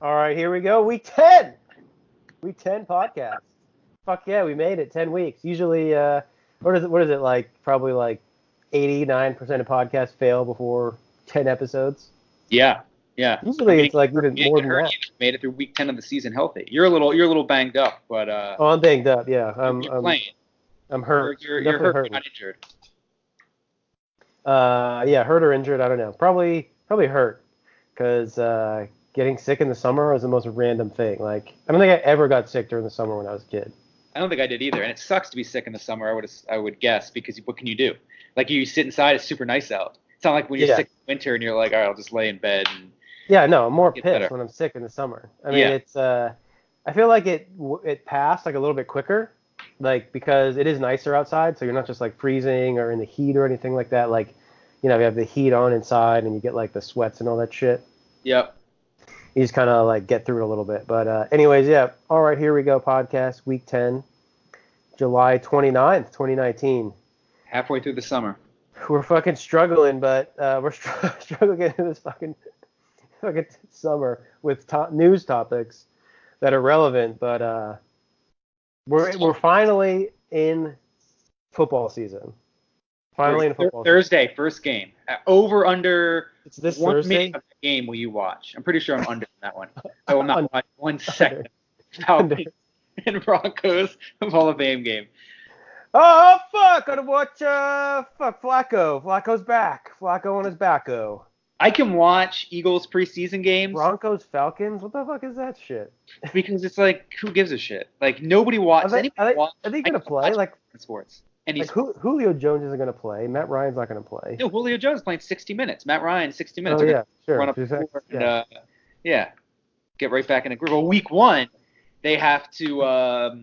All right, here we go. Week 10. Week 10 podcast. Fuck yeah, we made it. 10 weeks. Usually, what is it like? Probably like 89% of podcasts fail before 10 episodes. Yeah, yeah. I Usually mean, it's like even you more get than hurt. that. You made it through week 10 of the season healthy. You're a little banged up, but Oh, I'm banged up. Yeah, you're playing. I'm You're hurt. you're I'm you're definitely hurt. You're hurting. not injured. Yeah, hurt or injured, I don't know. Probably hurt because getting sick in the summer is the most random thing. Like, I don't think I ever got sick during the summer when I was a kid. I don't think I did either, and it sucks to be sick in the summer. I would guess because what can you do? Like you sit inside, it's super nice out. It's not like when you're Yeah. sick in winter and you're like, all right, I'll just lay in bed and Yeah, no, I'm more get pissed better. when I'm sick in the summer. I mean, Yeah, I feel like it passed like a little bit quicker, like because it is nicer outside, so you're not just like freezing or in the heat or anything like that. Like, you have the heat on inside and you get like the sweats and all that shit. yep. You just kind of like get through it a little bit. But anyways, yeah. All right, here we go. Podcast week 10, July 29th, 2019. Halfway through the summer. We're fucking struggling, but we're struggling getting this fucking summer with news topics that are relevant, but we're finally in football season. Finally in football season. Thursday, first game. Over under It's this 1 Thursday. minute of the game will you watch? I'm pretty sure I'm under that one. I will not Under. watch 1 second. Falcons and Broncos Hall of Fame game. Oh fuck! Gotta watch fuck Flacco. Flacco's back. Flacco on his backo. I can watch Eagles preseason games Broncos Falcons. What the fuck is that shit? because it's like, who gives a shit? Like nobody watches. Are they gonna play? Like sports? And he's Julio Jones isn't gonna play. Matt Ryan's not gonna play. no Julio Jones playing 60 minutes. Matt Ryan 60 minutes. Oh They're yeah, sure. run up the Exactly. floor and yeah, get right back in the groove. Well, week 1 they have to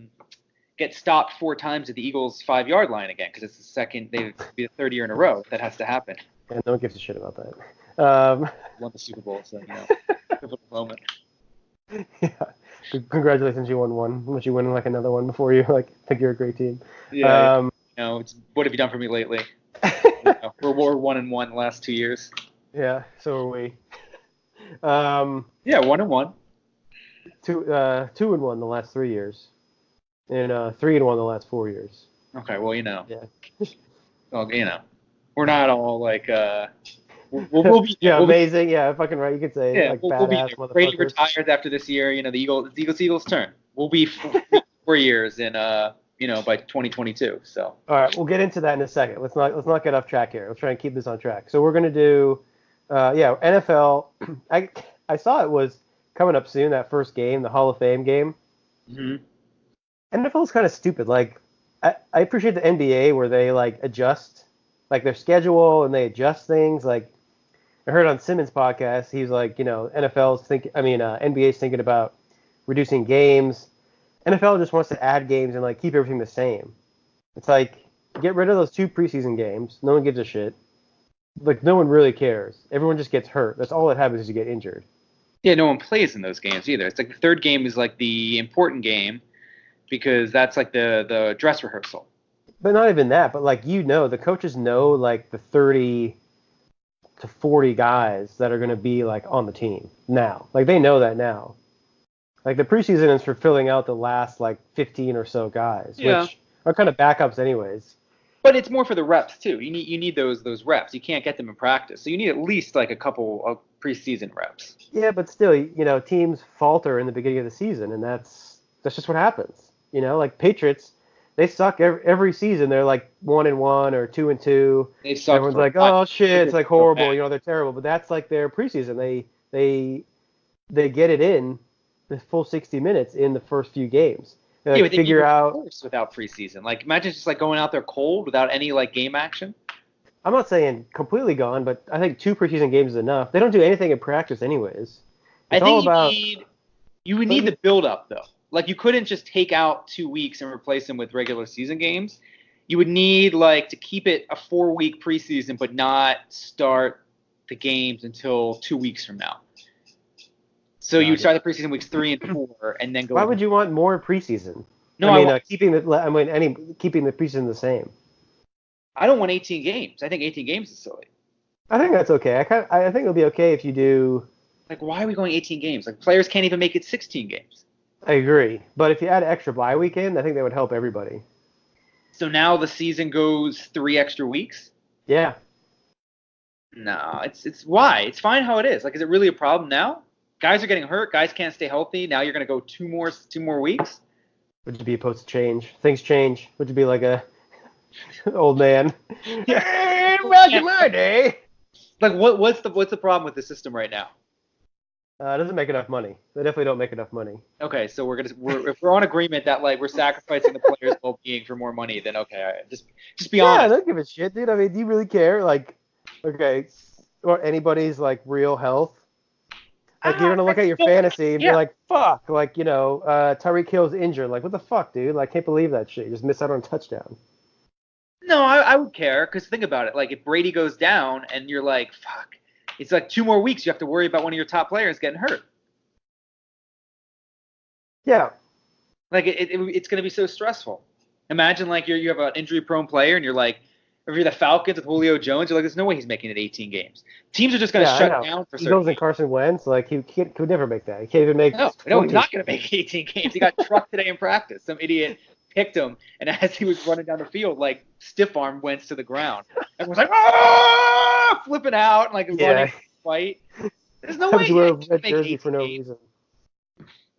get stopped 4 times at the Eagles' 5-yard line again because it's the second. They'd be the third year in a row that has to happen. And no one gives a shit about that. Won the Super Bowl, so pivotal moment. Yeah. Congratulations, you won one. Unless you win like another one before you like think you're a great team. Yeah. It's what have you done for me lately? We're 1-1 the last 2 years. Yeah, so are we. Yeah, 1-1. 2-1 the last 3 years, and 3-1 the last 4 years. Okay, well, Yeah. well, we're not all like we'll be Yeah, we'll be, amazing. Yeah, fucking right. You could say yeah like we'll be badass there. Brady motherfuckers. retires after this year. The Eagles turn. We'll be 4 years in by 2022. So All right, we'll get into that in a second. Let's not get off track here. Let's try and keep this on track. So we're gonna do, NFL. I saw it was coming up soon. That first game, the Hall of Fame game. mhm. NFL is kind of stupid. Like, I appreciate the NBA where they like adjust like their schedule and they adjust things. Like, I heard on Simmons' podcast, he's like, NBA's thinking about reducing games. NFL just wants to add games and like keep everything the same. It's like, get rid of those 2 preseason games. No one gives a shit. Like, no one really cares. Everyone just gets hurt. That's all that happens is you get injured. Yeah, no one plays in those games either. It's like the third game is like the important game because that's like the dress rehearsal. But not even that. But like, the coaches know like the 30 to 40 guys that are going to be like on the team now. Like, they know that now. Like, the preseason is for filling out the last like 15 or so guys, Yeah. which are kind of backups anyways. But it's more for the reps too. You need those reps. You can't get them in practice, so you need at least like a couple of preseason reps. Yeah, but still, teams falter in the beginning of the season, and that's just what happens. Like Patriots, they suck every season. They're like 1-1 or 2-2. They suck. Everyone's like, oh shit, it's like horrible. They're terrible. But that's like their preseason. They get it in the full 60 minutes in the first few games. They Yeah, but figure out. without preseason. Like imagine just like going out there cold without any like game action. I'm not saying completely gone, but I think 2 preseason games is enough. They don't do anything in practice anyways. I It's all think about. you would need the build up though. Like you couldn't just take out 2 weeks and replace them with regular season games. You would need like to keep it a 4-week preseason, but not start the games until 2 weeks from now. So you would start the preseason weeks 3 and 4, and then go. Why would you want more preseason? No, keeping the preseason the same. I don't want 18 games. I think 18 games is silly. I think that's okay. I think it'll be okay if you do Like, why are we going 18 games? Like, players can't even make it 16 games. I agree. But if you add extra bye weekend, I think that would help everybody. So now the season goes 3 extra weeks? Yeah. No, it's why? It's fine how it is. Like, is it really a problem now? Guys are getting hurt. Guys can't stay healthy. Now you're going to go two more weeks? Would you be opposed to change? Things change. Would you be like a old man? Hey, back in my day. Like, what's the problem with the system right now? It doesn't make enough money. They definitely don't make enough money. Okay, so if we're on agreement that like we're sacrificing the players' well-being for more money, then okay, all right. Just be honest. Yeah, I don't give a shit, dude. I mean, do you really care? Like, okay, or anybody's like real health. Like you're gonna look at your fantasy and be like, fuck, like Tyreek Hill's injured. Like, what the fuck, dude? Like, can't believe that shit. You just missed out on a touchdown. No, I would care because think about it. Like, if Brady goes down and you're like, fuck. It's like 2 more weeks. You have to worry about one of your top players getting hurt. Yeah. Like it's going to be so stressful. Imagine like you have an injury-prone player and you're like, if you're the Falcons with Julio Jones, you're like, there's no way he's making it 18 games. Teams are just going to shut down for certain. Eagles and Carson Wentz, like he could never make that. He can't even make. No, he's not going to make 18 games. He got trucked today in practice. Some idiot picked him, and as he was running down the field, like stiff arm Wentz to the ground. Everyone's like, ah, flipping out and like running fight. There's no way. You wear a red jersey for no reason.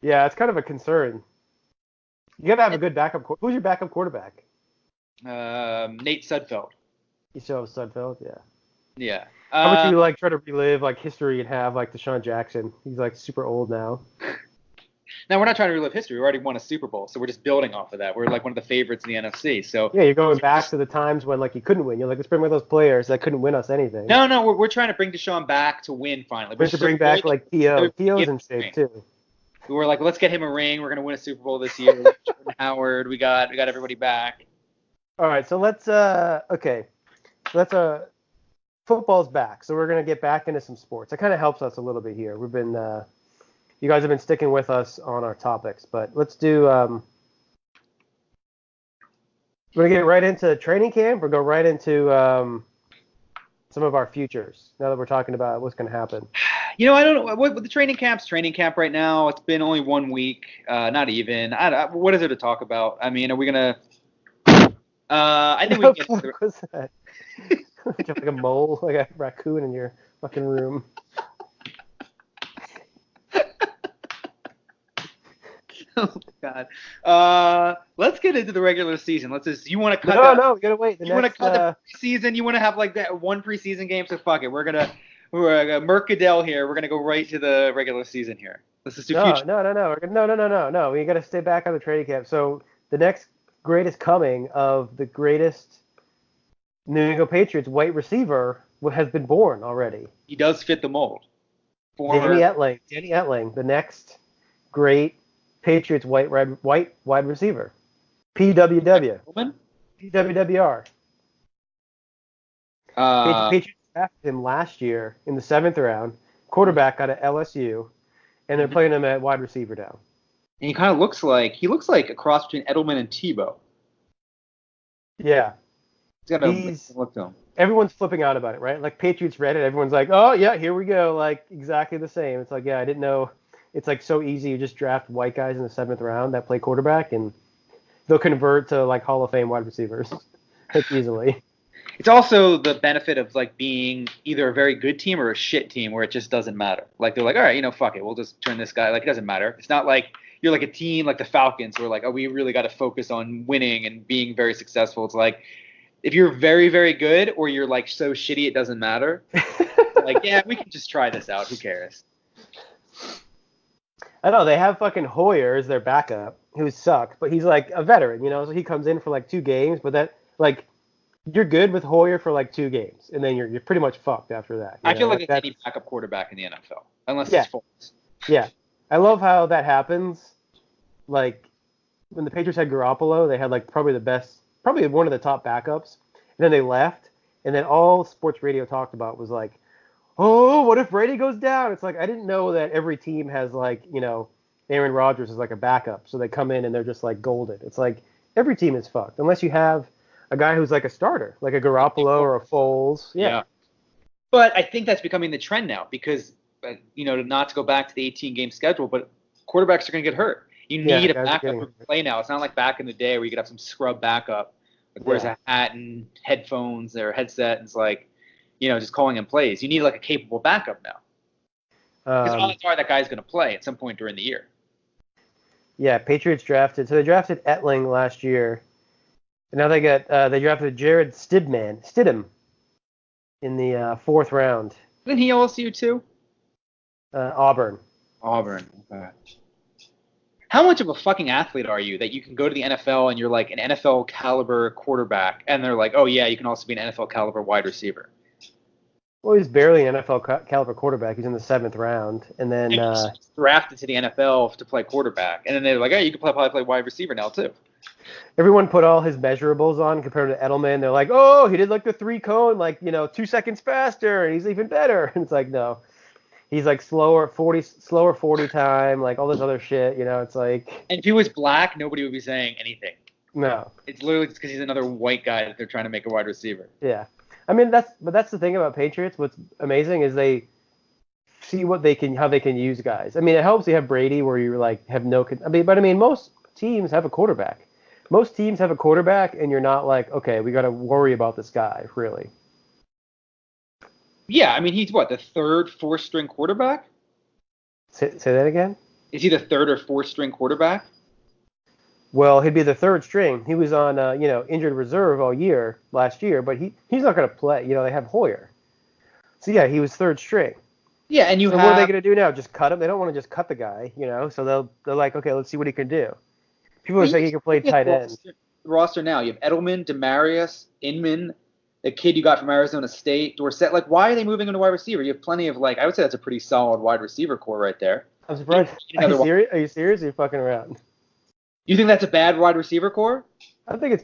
Yeah, it's kind of a concern. You got to have a good backup. Who's your backup quarterback? Nate Sudfeld. You still have Sudfeld? Yeah. Yeah. How much do you like try to relive like history and have like Deshaun Jackson? He's like super old now. Now we're not trying to relive history. We already won a Super Bowl, so we're just building off of that. We're like one of the favorites in the NFC. So yeah, you're going back to the times when like you couldn't win. You're like, let's bring back those players that couldn't win us anything. No, we're trying to bring Deshaun back to win finally. We're to bring back like T.O. T.O.'s in shape too. We were like, let's get him a ring. We're gonna win a Super Bowl this year. Jordan Howard, we got everybody back. All right, so let's football's back, so we're gonna get back into some sports. It kind of helps us a little bit here. We've been you guys have been sticking with us on our topics, but let's do we're gonna get right into training camp or go right into some of our futures now that we're talking about what's gonna happen. I don't know what the training camp right now. It's been only 1 week, not even. What is there to talk about? I mean, are we gonna? I think we can. What was that? Like a mole, like a raccoon in your fucking room. Oh God. Let's get into the regular season. You want to cut? No, we gotta wait. You want to cut the preseason? You want to have like that one preseason game? So fuck it. We're gonna Mercadell here. We're gonna go right to the regular season here. Let's just do future. No. We gotta stay back on the training camp. So the next greatest coming of the greatest New England Patriots white receiver has been born already. He does fit the mold. Danny Etling, the next great Patriots white wide receiver. PWW. PWWR. Patriots drafted him last year in the 7th round, quarterback out of LSU, and they're playing him at wide receiver now. And he kind of looks like a cross between Edelman and Tebow. Yeah. Everyone's flipping out about it, right? Like Patriots Reddit, everyone's like, oh yeah, here we go, like exactly the same. It's like, yeah, I didn't know. It's like so easy. You just draft white guys in the 7th round that play quarterback, and they'll convert to like Hall of Fame wide receivers like easily. It's also the benefit of like being either a very good team or a shit team where it just doesn't matter. Like they're like, all right, fuck it, we'll just turn this guy. Like it doesn't matter. It's not like you're like a team like the Falcons who are like, oh, we really got to focus on winning and being very successful. It's like if you're very, very good or you're like so shitty it doesn't matter. Like, yeah, we can just try this out. Who cares? I know they have fucking Hoyer as their backup, who sucks, but he's like a veteran, so he comes in for like 2 games, but that like you're good with Hoyer for like 2 games, and then you're pretty much fucked after that. I feel like it's any backup quarterback in the NFL, unless it's Foles. Yeah, I love how that happens. Like when the Patriots had Garoppolo, they had like probably one of the top backups, and then they left, and then all sports radio talked about was like, oh, what if Brady goes down? It's like, I didn't know that every team has like, Aaron Rodgers is like a backup. So they come in and they're just like golden. It's like every team is fucked unless you have a guy who's like a starter, like a Garoppolo or a Foles. Yeah. But I think that's becoming the trend now because not to go back to the 18-game schedule, but quarterbacks are going to get hurt. You need a backup who can play now. It's not like back in the day where you could have some scrub backup, like wears a hat and headphones or headset, and it's like, just calling in plays. You need like a capable backup now. Because odds are that guy's going to play at some point during the year. Yeah, Patriots drafted. So they drafted Etling last year. And now they drafted Jared Stidham in the 4th round. Isn't he LSU too? Auburn. Okay. How much of a fucking athlete are you that you can go to the NFL and you're like an NFL caliber quarterback, and they're like, oh yeah, you can also be an NFL caliber wide receiver? Well, he's barely an NFL caliber quarterback. He's in the 7th round, and then drafted to the NFL to play quarterback, and then they're like, hey, you can probably play wide receiver now too. Everyone put all his measurables on compared to Edelman. They're like, oh, he did like the 3-cone, 2 seconds faster, and he's even better. And it's like, no. He's like slower 40 time, like all this other shit, it's like. And if he was black, nobody would be saying anything. No. It's literally just because he's another white guy that they're trying to make a wide receiver. Yeah. I mean, that's the thing about Patriots. What's amazing is they see how they can use guys. I mean, it helps you have Brady where you like have no. But most teams have a quarterback. Most teams have a quarterback, and you're not like, okay, we got to worry about this guy, really. Yeah, I mean, he's what, the 3rd, 4th string quarterback? Say that again? Is he the 3rd or 4th string quarterback? Well, he'd be the 3rd string. He was on, injured reserve all year last year, but he's not going to play. They have Hoyer. So, yeah, he was 3rd string. Yeah, and what are they going to do now? Just cut him? They don't want to just cut the guy, So they're like, okay, let's see what he can do. People are saying he can play tight end. Roster now. You have Edelman, Demarius, Inman, the kid you got from Arizona State, Dorsett. Like, why are they moving into wide receiver? You have plenty of, I would say that's a pretty solid wide receiver core right there. I'm surprised. Are you serious? Or are you fucking around? You think that's a bad wide receiver core? I think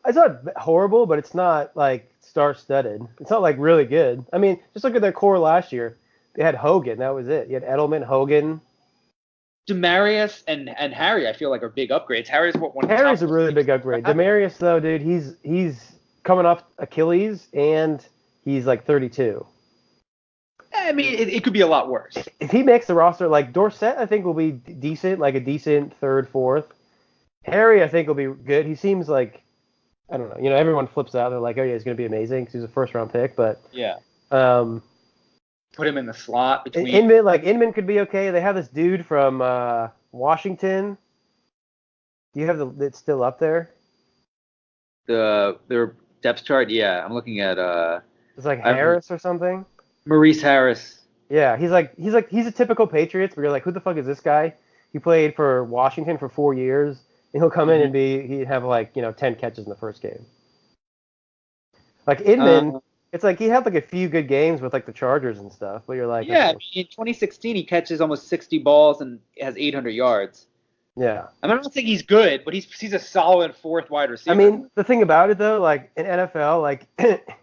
it's not horrible, but it's not, star-studded. It's not, really good. I mean, just look at their core last year. They had Hogan. That was it. You had Edelman, Hogan. Demarius and Harry, I feel like, are big upgrades. Harry's a really big upgrade. Demarius, though, dude, he's coming off Achilles, and he's 32. I mean, it could be a lot worse. If he makes the roster, Dorsett, I think will be decent, a decent 3rd, 4th. Harry, I think, will be good. He seems like, I don't know, everyone flips out. They're like, oh yeah, he's gonna be amazing because he's a 1st-round pick, but yeah. Put him in the slot between. Inman could be okay. They have this dude from Washington. Do you have it's still up there? Their depth chart, yeah. I'm looking at it's Harris or something. Maurice Harris. Yeah, he's a typical Patriots, but you're like, who the fuck is this guy? He played for Washington for 4 years, and he'll come in and he'd have 10 catches in the first game. Inman, it's he had a few good games with the Chargers and stuff, but you're like, yeah, okay. In 2016 he catches almost 60 balls and has 800 yards. Yeah. I mean, I don't think he's good, but he's a solid 4th wide receiver. I mean, the thing about it though, in NFL,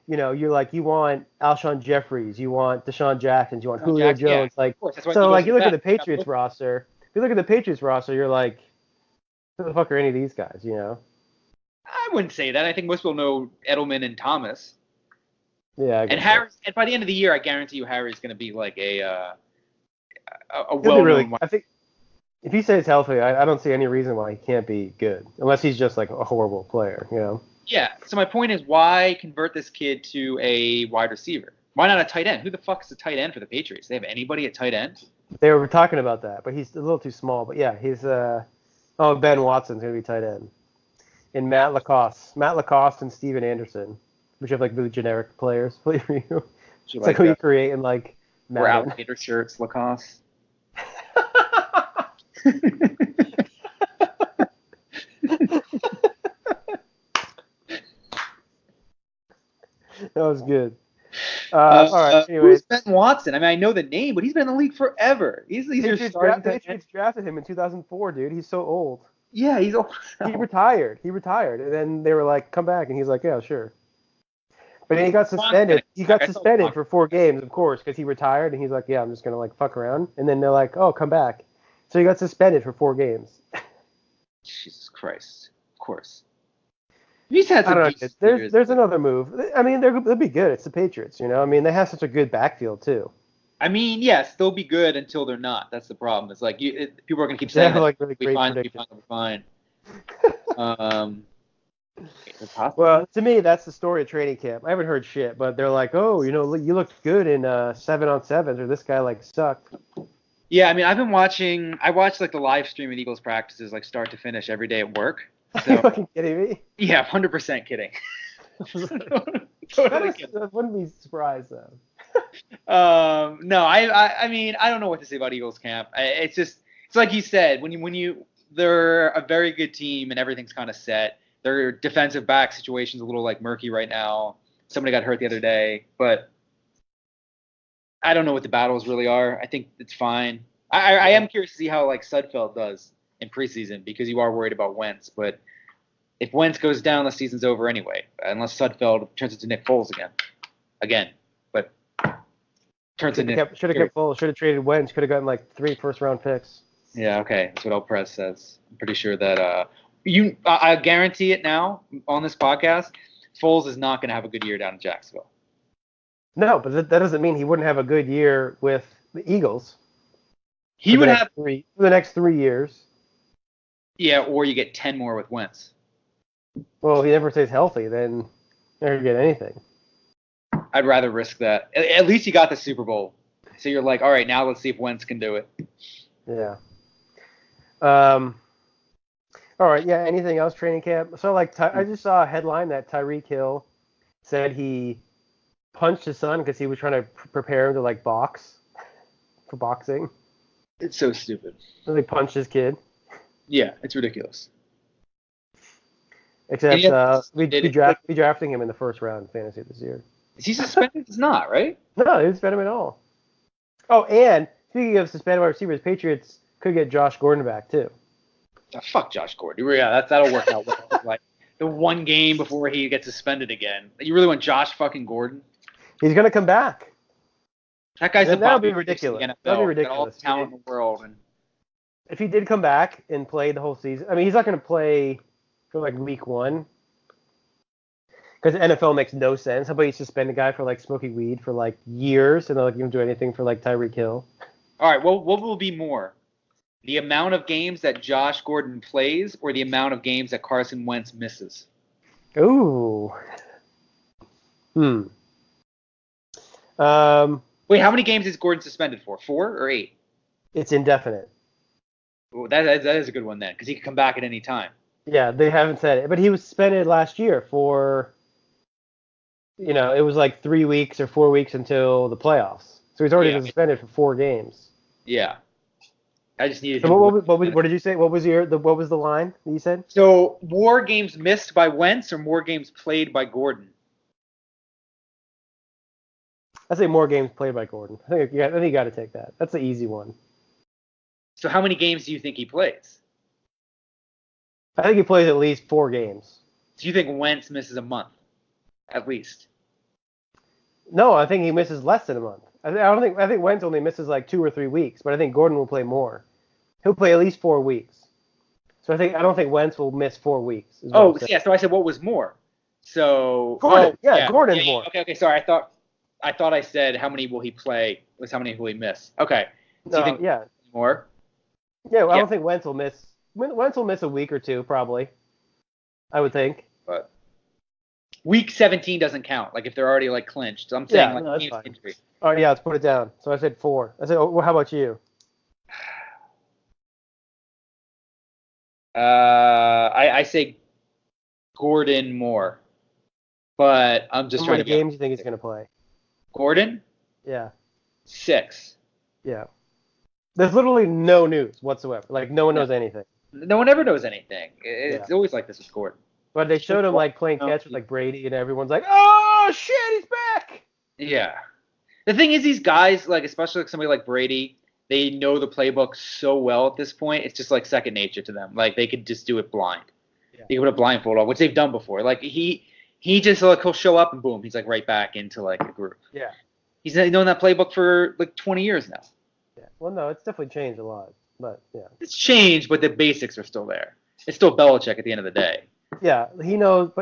you want Alshon Jeffries, you want Deshaun Jackson, you want Julio Jones, yeah, you look at the Patriots roster. If you look at the Patriots roster, you're like, who the fuck are any of these guys? I wouldn't say that. I think most people know Edelman and Thomas. Yeah. And Harris, and by the end of the year, I guarantee you, Harry's going to be a well-known. I think if he stays healthy, I don't see any reason why he can't be good, unless he's just a horrible player, Yeah. So my point is, why convert this kid to a wide receiver? Why not a tight end? Who the fuck is a tight end for the Patriots? They have anybody at tight end? They were talking about that, but he's a little too small. But yeah, he's Ben Watson's gonna be tight end, and Matt Lacoste and Steven Anderson, which have really generic players for you. It's who you create in wear alligator shirts, Lacoste. That was good. All right. Anyways, who's Ben Watson? I mean, I know the name, but he's been in the league forever. Patriots drafted him in 2004, dude. He's so old. Yeah, he's old. He retired, and then they were like, "Come back," and he's like, "Yeah, sure." But then he got suspended. He got suspended for 4 games, of course, because he retired, and he's like, "Yeah, I'm just gonna fuck around." And then they're like, "Oh, come back." So he got suspended for 4 games. Jesus Christ! Of course. He's had some. There's another move. I mean, they'll be good. It's the Patriots, I mean, they have such a good backfield too. I mean, yes, they'll be good until they're not. That's the problem. It's like people are gonna keep They saying have that like really great we'll predictions. be fine. It's possible. Well, to me, that's the story of training camp. I haven't heard shit, but they're like, oh, you looked good in 7-on-7s, or this guy like sucked. Yeah, I mean, I've been watching. I watch like the live stream of Eagles practices, like start to finish every day at work. Are you So fucking kidding me? yeah, 100% kidding. Totally kidding. I wouldn't be surprised though. No, I mean, I don't know what to say about Eagles camp. It's like you said, they're a very good team and everything's kind of set. Their defensive back situation's a little like murky right now. Somebody got hurt the other day, but I don't know what the battles really are. I think it's fine. I am curious to see how like Sudfeld does in preseason because you are worried about Wentz, but if Wentz goes down, the season's over anyway, unless Sudfeld turns into Nick Foles again. But turns into Should have kept full. Should have traded Wentz. Could have gotten like 3 first-round picks. Yeah, okay. That's what El Press says. I'm pretty sure that I guarantee it now on this podcast, Foles is not going to have a good year down in Jacksonville. No, but that doesn't mean he wouldn't have a good year with the Eagles. He would have for the next 3 years. Yeah, or you get 10 more with Wentz. Well, if he never stays healthy, then you're not gonna get anything. I'd rather risk that. At least you got the Super Bowl. So you're like, all right, now let's see if Wentz can do it. Yeah. All right. Yeah. Anything else? Training camp. So like, I just saw a headline that Tyreek Hill said he punched his son because he was trying to prepare him to like box for boxing. It's so stupid. So he punched his kid. Yeah, it's ridiculous. Except we drafting him in the first round in fantasy this year. Is he suspended? He's not, right? No, they didn't suspend him at all. Oh, and speaking of suspended wide receivers, Patriots could get Josh Gordon back too. Oh, fuck Josh Gordon. Yeah, that'll work out well. Like the one game before he gets suspended again. You really want Josh fucking Gordon? He's gonna come back. That guy's that'll be ridiculous. That'll be ridiculous. Got all the talent in the world. And if he did come back and play the whole season, I mean, he's not gonna play for like week 1 because the NFL makes no sense. How about you suspend a guy for like smoking weed for like years and not like even do anything for like Tyreek Hill? All right. Well, what will be more? The amount of games that Josh Gordon plays or the amount of games that Carson Wentz misses? Ooh. Wait, how many games is Gordon suspended for? 4 or 8? It's indefinite. Ooh, that is a good one then, because he could come back at any time. Yeah, they haven't said it, but he was suspended last year for, it was like 3 weeks or 4 weeks until the playoffs. So he's already been suspended for 4 games. Yeah. I just needed. So what did you say? What was the line that you said? So more games missed by Wentz or more games played by Gordon? I say more games played by Gordon. I think you got to take that. That's the easy one. So how many games do you think he plays? I think he plays at least 4 games. Do you think Wentz misses a month, at least? No, I think he misses less than a month. I think Wentz only misses like 2 or 3 weeks, but I think Gordon will play more. He'll play at least 4 weeks. So I don't think Wentz will miss 4 weeks. Oh, yeah. So I said what was more? So Gordon, Gordon's more. Okay. Sorry, I thought I said how many will he play was how many will he miss. Okay. So you think more? Yeah, well, I don't think Wentz will miss. Wentz will miss a week or 2 probably. I would think. But week 17 doesn't count. Like if they're already like clinched. So I'm saying injury. Oh yeah, let's put it down. So I said 4. I said, well, how about you? I say Gordon more, but I'm just trying to. How many games do you think he's gonna play? Gordon? Yeah. 6. Yeah. There's literally no news whatsoever. Like no one knows anything. No one ever knows anything. It's always like this with Gordon. But they showed him like playing catch with like Brady, and everyone's like, "Oh shit, he's back!" Yeah. The thing is, these guys, like especially like somebody like Brady, they know the playbook so well at this point. It's just like second nature to them. Like they could just do it blind. Yeah. They could put a blindfold on, which they've done before. Like he just like he'll show up and boom, he's like right back into like a group. Yeah. He's known that playbook for like 20 years now. Yeah. Well, no, it's definitely changed a lot, but yeah. It's changed, but the basics are still there. It's still Belichick at the end of the day. Yeah, he knows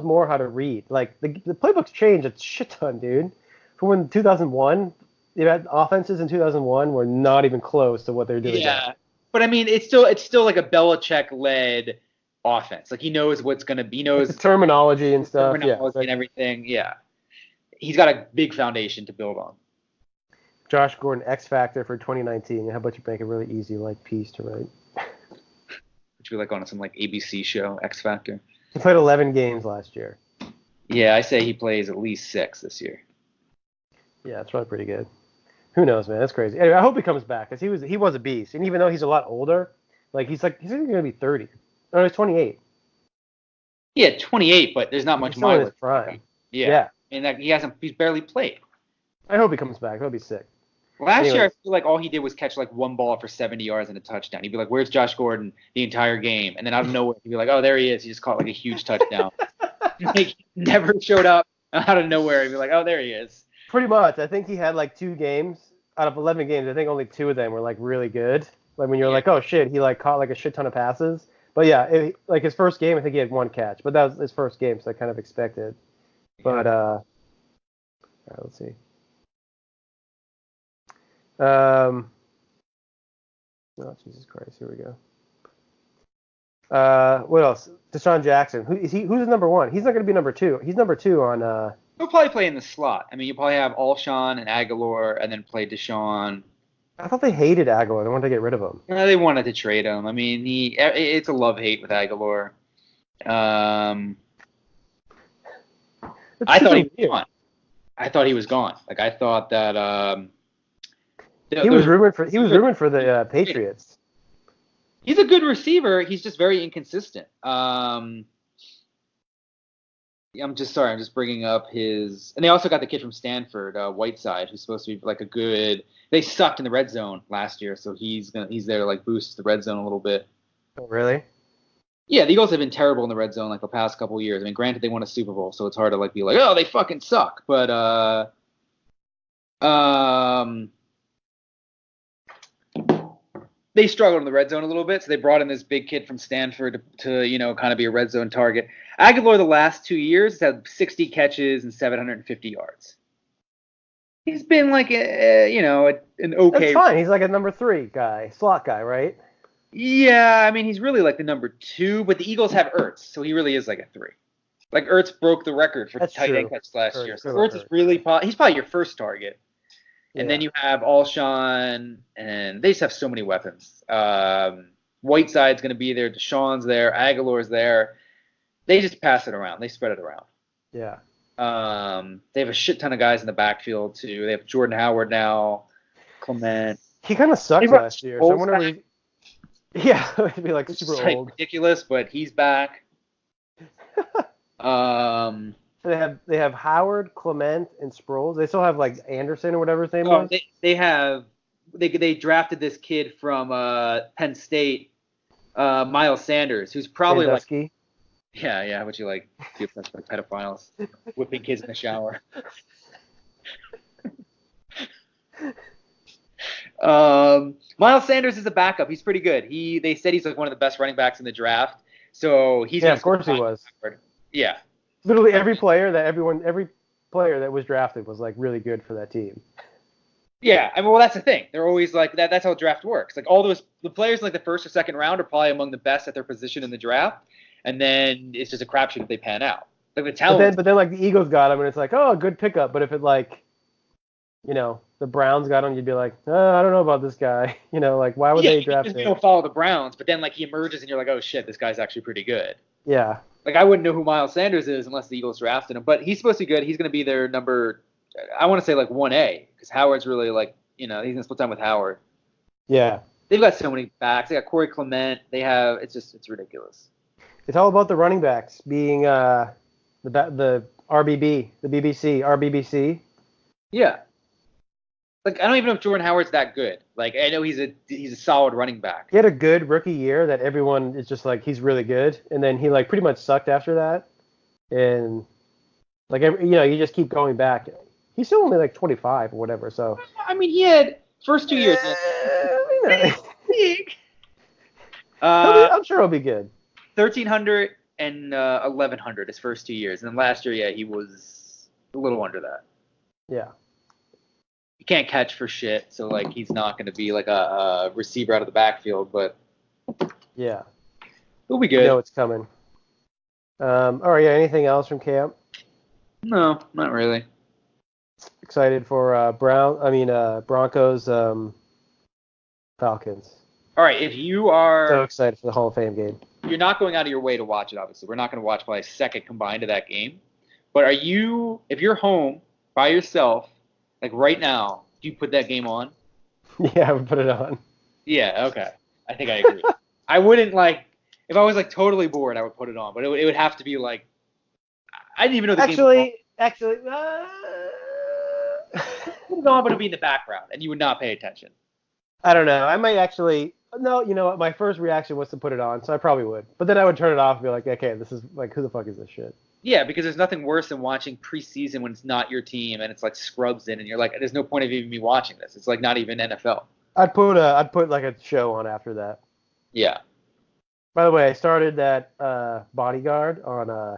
more how to read. Like the playbook's changed a shit ton, dude. From when 2001, offenses in 2001 were not even close to what they're doing now. Yeah, but I mean, it's still like a Belichick led offense. Like he knows what's gonna be, he Like the knows terminology and the stuff. Yeah. terminology and everything. Yeah, he's got a big foundation to build on. Josh Gordon X Factor for 2019. How about you make a really easy piece to write? Which we like on some like ABC show, X Factor. He played 11 games last year. Yeah, I say he plays at least 6 this year. Yeah, that's probably pretty good. Who knows, man? That's crazy. Anyway, I hope he comes back because he was a beast, and even though he's a lot older, he's going to be 30. No, he's 28. Yeah, 28, but there's not much He's still in his mileage. prime. Yeah. And he's barely played. I hope he comes back. That'll be sick. Last year, I feel like all he did was catch like one ball for 70 yards and a touchdown. He'd be like, "Where's Josh Gordon?" the entire game, and then out of nowhere, he'd be like, "Oh, there he is." He just caught like a huge touchdown. Like, never showed up out of nowhere. He'd be like, "Oh, there he is." Pretty much. I think he had like 2 games out of 11 games. I think only 2 of them were like really good. Like when you're like, "Oh shit," he like caught like a shit ton of passes. But yeah, like his first game, I think he had 1 catch. But that was his first game, so I kind of expected. But all right, let's see. Oh, Jesus Christ. Here we go. What else? Deshaun Jackson. Who's the number 1? He's not going to be number 2. He's number 2 on. He'll probably play in the slot. I mean, you probably have Alshon and Aguilar, and then play Deshaun. I thought they hated Aguilar. They wanted to get rid of him. They wanted to trade him. I mean, it's a love-hate with Aguilar. I thought he was gone. I thought he was gone. Like I thought that. He was rumored for the Patriots. He's a good receiver. He's just very inconsistent. I'm just bringing up his. And they also got the kid from Stanford, Whiteside, who's supposed to be like a good. They sucked in the red zone last year, so he's there to like boost the red zone a little bit. Oh, really? Yeah, the Eagles have been terrible in the red zone like the past couple of years. I mean, granted they won a Super Bowl, so it's hard to like be like, oh, they fucking suck. But they struggled in the red zone a little bit, so they brought in this big kid from Stanford to kind of be a red zone target. Aguilar the last 2 years has had 60 catches and 750 yards. He's been like an okay. That's fine. He's like a number 3 guy, slot guy, right? Yeah, I mean he's really like the number 2, but the Eagles have Ertz, so he really is like a 3. Like Ertz broke the record for tight end catches last year, so Ertz is really he's probably your first target. And then you have Alshon, and they just have so many weapons. Whiteside's going to be there. Deshaun's there. Aguilar's there. They just pass it around. They spread it around. Yeah. They have a shit ton of guys in the backfield, too. They have Jordan Howard now, Clement. He kind of sucked last year, so I wonder if yeah, it'd be like super old. Ridiculous, but he's back. They have Howard, Clement, and Sproles. They still have like Anderson or whatever his name was. They drafted this kid from Penn State, Miles Sanders, who's probably Sandusky. Like yeah. What you like? Like pedophiles whipping kids in the shower. Miles Sanders is a backup. He's pretty good. They said he's like one of the best running backs in the draft. So he's of course he was. Yeah. Literally every player that was drafted was like really good for that team. Yeah, I mean, well, that's the thing. They're always like that. That's how draft works. Like all the players in like the first or second round are probably among the best at their position in the draft, and then it's just a crapshoot if they pan out. Like the talent. But then like the Eagles got him, and it's like, oh, good pickup. But if it like, the Browns got him, you'd be like, I don't know about this guy. Like why would they draft him? You don't follow the Browns, but then like he emerges, and you're like, oh shit, this guy's actually pretty good. Yeah. Like I wouldn't know who Miles Sanders is unless the Eagles drafted him, but he's supposed to be good. He's going to be their number, I want to say like 1A, because Howard's really like, he's going to split time with Howard. Yeah. They've got so many backs. They got Corey Clement. It's ridiculous. It's all about the running backs being the RBB, the RBBC. Yeah. Like I don't even know if Jordan Howard's that good. Like I know he's a solid running back. He had a good rookie year that everyone is just like he's really good, and then he like pretty much sucked after that, and like you just keep going back. He's still only like 25 or whatever. So I mean, he had first 2 years. I'm sure he'll be good. 1,300 and 1,100 his first 2 years, and then last year, he was a little under that. Yeah. he can't catch for shit, so like he's not going to be like a receiver out of the backfield, but Yeah. he'll be You good. know it's coming. All right, yeah, anything else from camp? No, not really. Excited for Broncos, Falcons. All right, if you So are, excited for the Hall of Fame game. you're not going out of your way to watch it. Obviously, we're not going to watch probably a second combined of that game. But if you're home by yourself, like right now, do you put that game on? Yeah, I would put it on. Yeah, okay. I think I agree. I wouldn't like if I was like totally bored, I would put it on, but it would have to be like I didn't even know the game was on. Actually, Put it on, but it'd be in the background, and you would not pay attention. I don't know. I might actually. No, you know what? My first reaction was to put it on, so I probably would. But then I would turn it off and be like, okay, this is like, who the fuck is this shit? Yeah, because there's nothing worse than watching preseason when it's not your team and it's like scrubs in, and you're like, there's no point of even me watching this. It's like not even NFL. I'd put like a show on after that. Yeah. By the way, I started that Bodyguard on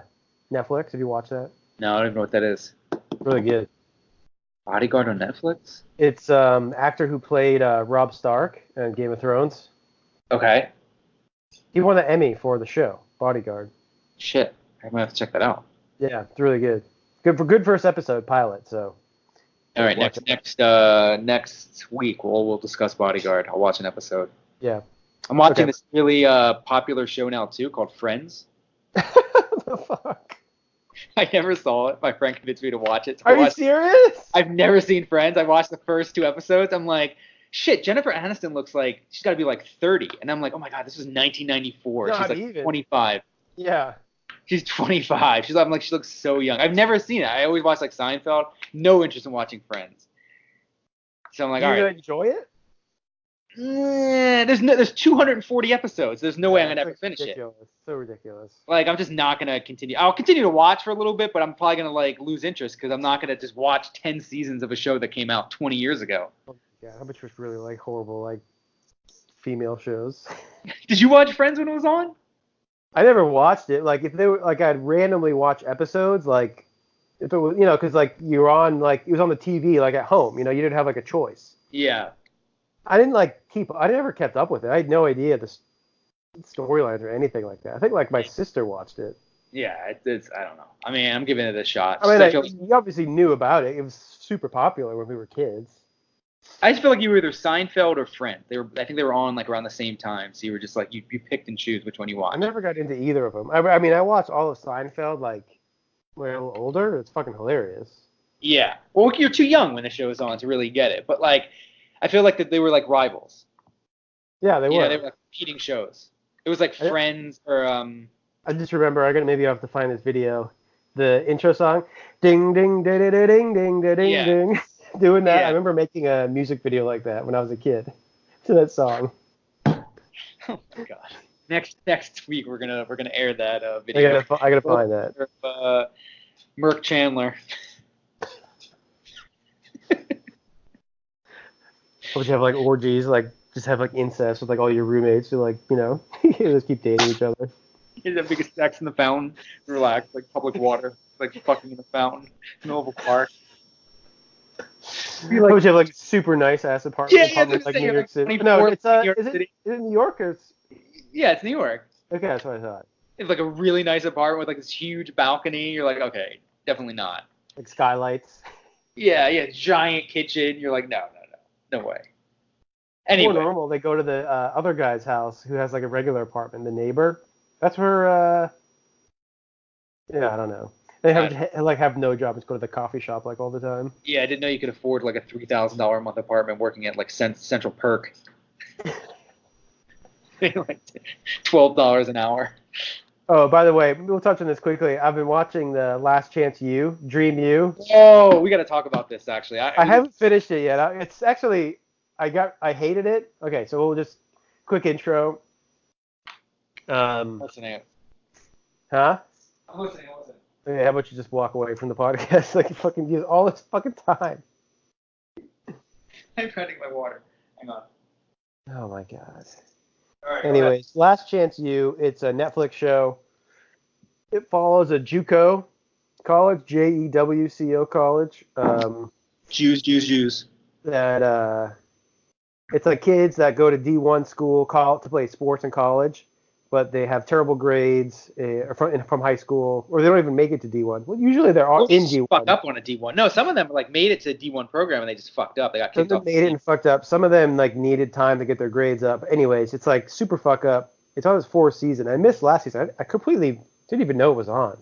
Netflix. Have you watched that? No, I don't even know what that is. Really good. Bodyguard on Netflix? It's actor who played Robb Stark in Game of Thrones. Okay. He won the Emmy for the show Bodyguard. Shit. I might have to check that out. Yeah, it's really good. Good first episode pilot. So. All right, next week we'll discuss Bodyguard. I'll watch an episode. Yeah. I'm watching this really popular show now too called Friends. The fuck? I never saw it. My friend convinced me to watch it. Are you serious? I've never seen Friends. I watched the first 2 episodes. I'm like, shit, Jennifer Aniston looks like she's got to be like 30. And I'm like, oh my God, this was 1994. Not she's like even. 25. Yeah. She's 25. I'm like, she looks so young. I've never seen it. I always watch like Seinfeld. No interest in watching Friends. So I'm like, all right. Do you enjoy it? There's 240 episodes. There's no way I'm gonna ever finish ridiculous. It. So ridiculous. Like I'm just not gonna continue. I'll continue to watch for a little bit, but I'm probably gonna like lose interest because I'm not gonna just watch 10 seasons of a show that came out 20 years ago. Yeah, how much was really like horrible like female shows? Did you watch Friends when it was on? I never watched it. Like if they were like I'd randomly watch episodes like if it was because like you were on like it was on the TV like at home. You didn't have like a choice. Yeah. I didn't I never kept up with it. I had no idea the storylines or anything like that. I think like my sister watched it. Yeah, it's I don't know. I mean, I'm giving it a shot. I mean, you obviously knew about it. It was super popular when we were kids. I just feel like you were either Seinfeld or Friends. I think they were on like around the same time. So you were just like you picked and choose which one you watched. I never got into either of them. I mean, I watched all of Seinfeld like when I was a little older. It's fucking hilarious. Yeah. Well, you're too young when the show was on to really get it. But like, I feel like that they were like rivals. Yeah, they were. Yeah, they were like competing shows. It was like Friends or I just remember maybe I have to find this video. The intro song, ding ding ding ding ding ding ding ding. Doing that. Yeah. I remember making a music video like that when I was a kid to that song. Oh my god! Next week we're gonna air that video. I gotta find that. Merc Chandler. Would you have like orgies, like just have like incest with like all your roommates who like you just keep dating each other. You have biggest sex in the fountain, relax, like public water, like fucking in the fountain, in the middle of a park. Would you have like super nice ass apartment like New York City? No, is it New York or? Yeah, it's New York. Okay, that's what I thought. It's like a really nice apartment with like this huge balcony. You're like, okay, definitely not. Like skylights. Yeah, giant kitchen. You're like, no way. Anyway. More normal, they go to the other guy's house who has like a regular apartment, the neighbor. That's where, I don't know. They have no job, just go to the coffee shop like all the time. Yeah, I didn't know you could afford like a $3,000 a month apartment working at like Central Perk. Like $12 an hour. Oh, by the way, we'll touch on this quickly. I've been watching the Last Chance U, Dream U. Oh, we got to talk about this actually. I haven't finished it yet. It's actually I hated it. Okay, so we'll just quick intro. Listening. Huh? I'm listening. Okay, how about you just walk away from the podcast? Like you fucking use all this fucking time. I'm trying to get my water. Hang on. Oh my god. All right, anyways, Last Chance U. It's a Netflix show. It follows a JUCO college, JEWCO college. Jews. that it's like kids that go to D1 school to play sports in college, but they have terrible grades from high school, or they don't even make it to D1. Well, usually they're all in D1. Fuck up on a D1. No, some of them like made it to a D1 program and they just fucked up. They got Some kicked of off. them made it and fucked up. Some of them like needed time to get their grades up. Anyways, it's like super fuck up. It's on its fourth season. I missed last season. I completely didn't even know it was on.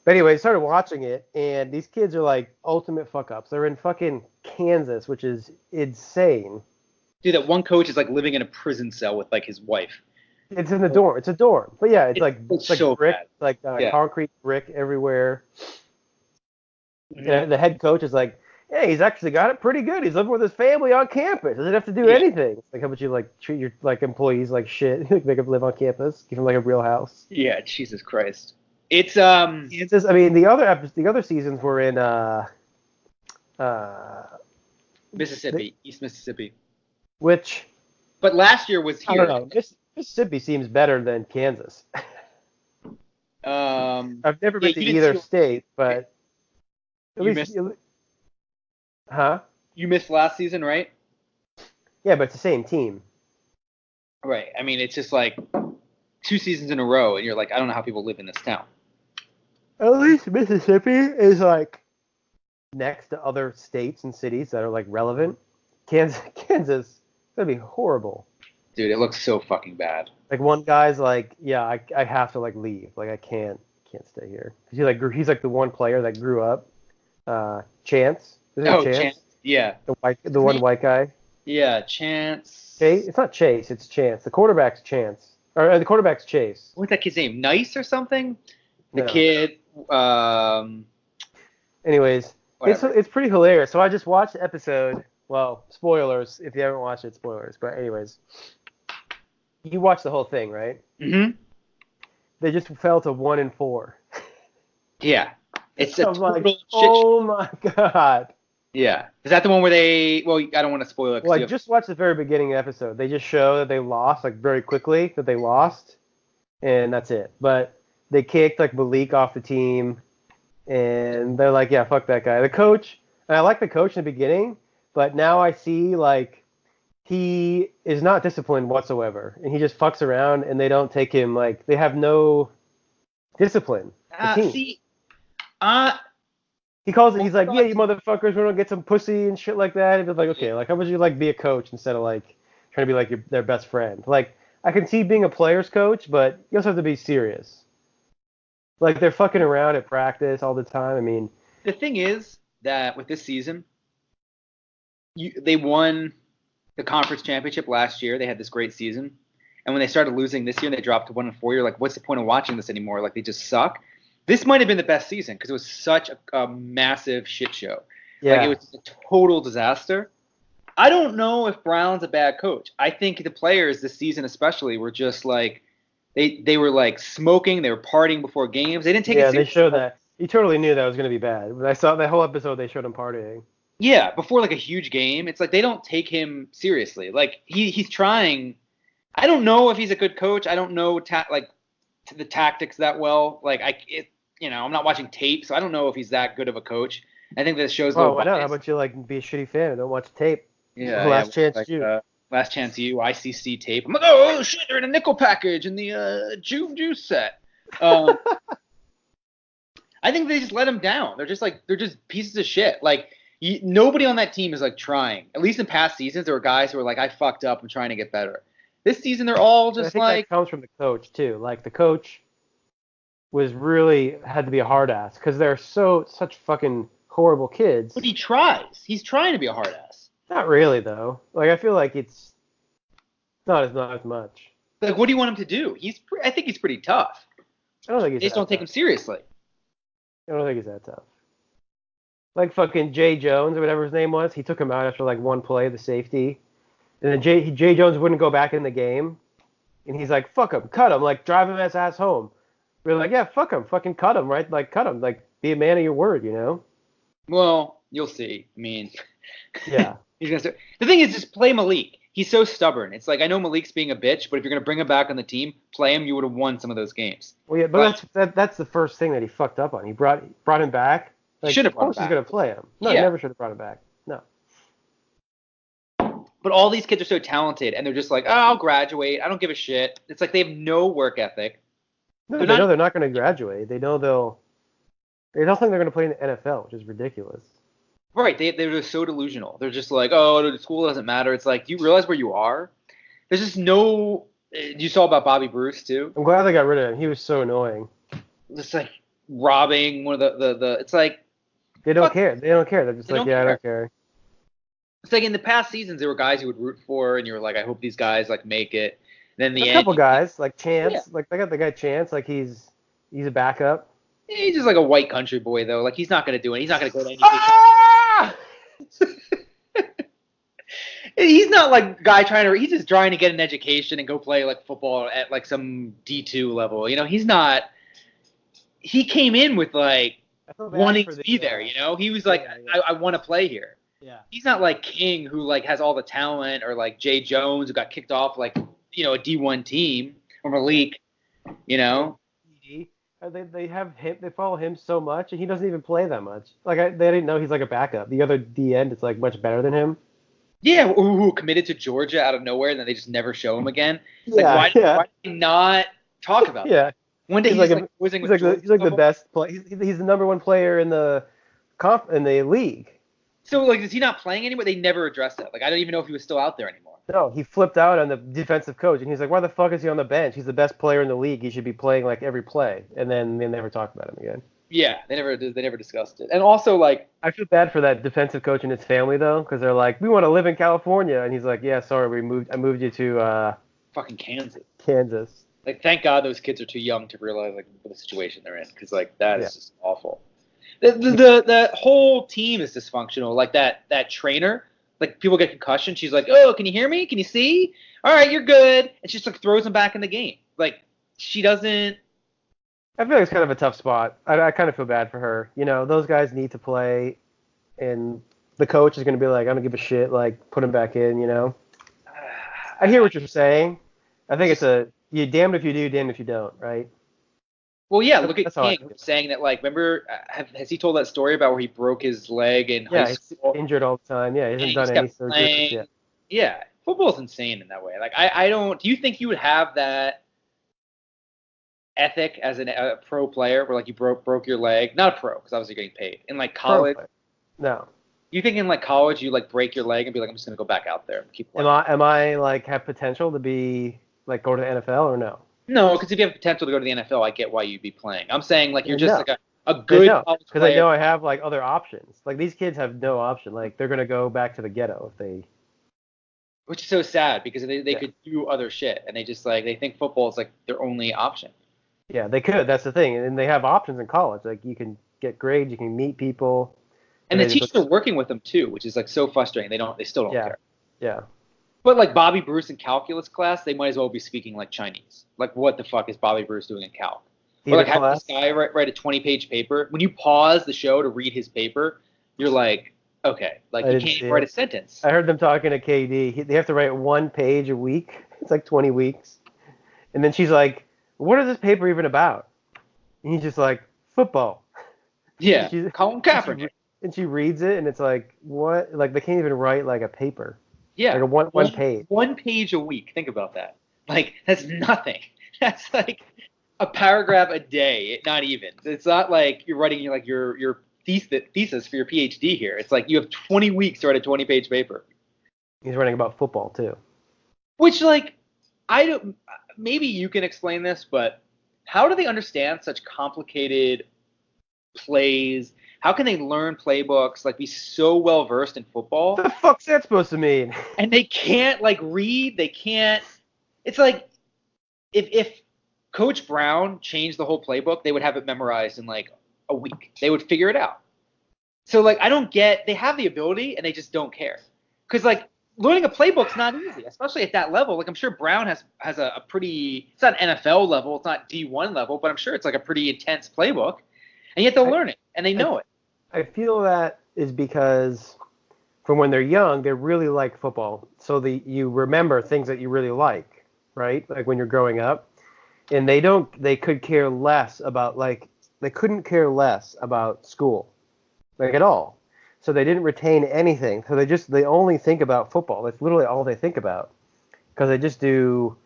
But anyway, I started watching it, and these kids are like ultimate fuck ups. They're in fucking Kansas, which is insane. Dude, that one coach is like living in a prison cell with like his wife. It's in the dorm. It's a dorm. But yeah, it's like so brick, bad. like Yeah. concrete brick everywhere. Mm-hmm. And the head coach is like, hey, he's actually got it pretty good. He's living with his family on campus. Doesn't have to do anything. It's like, how about you like treat your like employees like shit? Like make them live on campus, give them like a real house. Yeah, Jesus Christ. It's Kansas. I mean, the other seasons were in Mississippi, East Mississippi. which But last year was I here. don't know. Mississippi seems better than Kansas. I've never been to either state, but at least. Huh? You missed last season, right? Yeah, but it's the same team. Right. I mean, it's just like 2 seasons in a row, and you're like, I don't know how people live in this town. At least Mississippi is like next to other states and cities that are like relevant. Kansas, it's gonna be horrible. Dude, it looks so fucking bad. Like one guy's like, yeah, I have to like leave. Like I can't stay here because he's like the one player that grew up. Chance. Is it Chance. Yeah. The one white guy. Yeah, Chance. Chase? It's not Chase. It's Chance. The quarterback's Chance. Or the quarterback's Chase. What's that kid's name? Nice or something? The No. kid. Anyways, Whatever. it's pretty hilarious. So I just watched the episode. Well, spoilers. If you haven't watched it, spoilers. But anyways, you watched the whole thing, right? Mm-hmm. They just fell to 1-4. Yeah. It's a I'm total like, shit oh my god. Yeah. Is that the one where they... Well, I don't want to spoil it. Well, I just watched the very beginning episode. They just show that they lost, like, very quickly, that they lost, and that's it. But they kicked, like, Malik off the team, and they're like, yeah, fuck that guy. The coach, and I like the coach in the beginning, but now I see, like, he is not disciplined whatsoever, and he just fucks around, and they don't take him, like, they have no discipline. The team. He calls it. He's like, yeah, you motherfuckers, we're gonna get some pussy and shit like that. And it's like, okay, like how would you like be a coach instead of like trying to be like their best friend? Like I can see being a player's coach, but you also have to be serious. Like they're fucking around at practice all the time. I mean, the thing is that with this season, they won the conference championship last year. They had this great season, and when they started losing this year, and they dropped to 1-4. You're like, what's the point of watching this anymore? Like they just suck. This might have been the best season because it was such a massive shit show. yeah. Like, it was a total disaster. I don't know if Brown's a bad coach. I think the players this season especially were just like they were like smoking. They were partying before games. They didn't take it seriously. Yeah, they showed that. You totally knew that was going to be bad. When I saw that whole episode, they showed him partying. Yeah, before like a huge game. It's like they don't take him seriously. Like he's trying. I don't know if he's a good coach. I don't know the tactics that well. Like I'm not watching tape, so I don't know if he's that good of a coach. I think this shows. Oh, why not? How about you like be a shitty fan and don't watch tape? Yeah. Last chance like, you. Last chance you. ICC tape. I'm like, oh shit, they're in a nickel package in the June Juice set. I think they just let him down. They're just pieces of shit. Like nobody on that team is like trying. At least in past seasons, there were guys who were like, I fucked up. I'm trying to get better. This season, they're all just I think that comes from the coach too. Like the coach had to be a hard ass because they're such fucking horrible kids. But he tries. He's trying to be a hard ass. Not really though. Like I feel like it's not as much. Like what do you want him to do? I think he's pretty tough. I don't think They just don't take him seriously. I don't think he's that tough. Like fucking Jay Jones or whatever his name was, he took him out after like one play, the safety, and then Jay Jones wouldn't go back in the game, and he's like, "Fuck him, cut him, like drive him his ass home." We're like, "Yeah, fuck him, fucking cut him, right? Like cut him, like be a man of your word, you know." Well, you'll see. I mean, yeah. He's gonna start. The thing is, just play Malik. He's so stubborn. It's like I know Malik's being a bitch, but if you're gonna bring him back on the team, play him. You would have won some of those games. Well, yeah, but that's the first thing that he fucked up on. He brought him back. Like, should have of course brought him he's back. gonna play him. No, Yeah. he never should have brought him back. No. But all these kids are so talented, and they're just like, oh, I'll graduate. I don't give a shit. It's like they have no work ethic. No, They're they not know they're not going to graduate. They know they don't think they're going to play in the NFL, which is ridiculous. right. They're just so delusional. They're just like, oh, the school doesn't matter. It's like, do you realize where you are? There's just no. You saw about Bobby Bruce too. I'm glad they got rid of him. He was so annoying. Just like robbing one of the. It's like They don't fuck, care. They don't care. They're just they like, don't yeah, I care. don't care. It's like in the past seasons, there were guys you would root for, and you were like, I hope these guys like make it. And then in the A end, couple guys like Chance. Yeah. Like they got the guy Chance. Like he's a backup. he's just like a white country boy though. Like he's not gonna do it. He's not gonna go to any. Ah! He's not like a guy trying to. He's just trying to get an education and go play like football at like some D2 level. You know, he's not. He came in with like I feel bad wanting for to the, be there. You know, he was like, yeah. I want to play here. Yeah. He's not like King who like has all the talent, or like Jay Jones who got kicked off like a D1 team or Malik. You know. They have him. They follow him so much, and he doesn't even play that much. Like they didn't know he's like a backup. The other D end is like much better than him. Yeah, who committed to Georgia out of nowhere, and then they just never show him again. It's Yeah, like, yeah. why did they not talk about that? Yeah. One day He's he's like like whizzing He's with like Georgia. he's like the best play. He's the number one player in the league. So like, is he not playing anymore? They never addressed that. Like, I don't even know if he was still out there anymore. No, he flipped out on the defensive coach, and he's like, "Why the fuck is he on the bench? He's the best player in the league. He should be playing like every play." And then they never talked about him again. Yeah, they never discussed it. And also like, I feel bad for that defensive coach and his family though, because they're like, "We want to live in California," and he's like, "Yeah, sorry, I moved you to fucking Kansas. Kansas." Like, thank God those kids are too young to realize like the situation they're in, because like that is Yeah. just awful. The whole team is dysfunctional. Like that trainer, like people get concussion. She's like, "Oh, can you hear me? Can you see? All right, you're good." And she just like throws them back in the game. Like she doesn't. I feel like it's kind of a tough spot. I kind of feel bad for her. You know, those guys need to play, and the coach is going to be like, "I don't give a shit. Like, put him back in." You know. I hear what you're saying. I think it's you damned if you do, damned if you don't, right? Well, yeah. Look at That's how I King feel. saying that. Like, remember, has he told that story about where he broke his leg in Yeah, high he's school? injured all the time. Yeah, he And hasn't he done just any kept surgery. playing. Yeah. Yeah, football's insane in that way. Like, I don't. Do you think you would have that ethic as a pro player, where like you broke your leg? Not a pro, because obviously you're getting paid. In like college, No. you think in like college you like break your leg and be like, I'm just gonna go back out there and keep playing? Am I like have potential to be like go to the NFL or no? No, because if you have potential to go to the NFL, I get why you'd be playing. I'm saying like you're No. just like a good college Because I player. know I have like other options. Like these kids have no option. Like they're gonna go back to the ghetto if they. Which is so sad, because they Yeah. could do other shit, and they just like they think football is like their only option. Yeah, they could. That's the thing, and they have options in college. Like you can get grades, you can meet people. And the they just- teachers are working with them too, which is like so frustrating. They still don't Yeah. care. Yeah. But like Bobby Bruce in calculus class, they might as well be speaking like Chinese. Like, what the fuck is Bobby Bruce doing in calc? Or like having this guy write a 20-page paper. When you pause the show to read his paper, you're like, okay, like you can't even write a sentence. I heard them talking to KD. They have to write 1 page a week. It's like 20 weeks. And then she's like, "What is this paper even about?" And he's just like, "Football." Yeah, She's- Colin Kaepernick. And she reads it, and it's like, what? Like they can't even write like a paper. Yeah, Like a one page. 1 page a week. Think about that. Like, that's nothing. That's like a paragraph a day. Not even. It's not like you're writing your thesis for your PhD here. It's like you have 20 weeks to write a 20-page paper. He's writing about football too. Which, like, I don't. Maybe you can explain this, but how do they understand such complicated plays? How can they learn playbooks? Like, be so well versed in football, What the fuck's that supposed to mean? and they can't like read. They can't. It's like if Coach Brown changed the whole playbook, they would have it memorized in like a week. They would figure it out. So like, I don't get. They have the ability, and they just don't care. Because like, learning a playbook's not easy, especially at that level. Like, I'm sure Brown has a pretty. It's not NFL level. It's not D1 level, but I'm sure it's like a pretty intense playbook, and yet they'll learn it and they know it. I feel that is because from when they're young, they really like football. So you remember things that you really like, right? Like when you're growing up. And they could care less about they couldn't care less about school. Like at all. so they didn't retain anything. So they only think about football. That's literally all they think about because they just do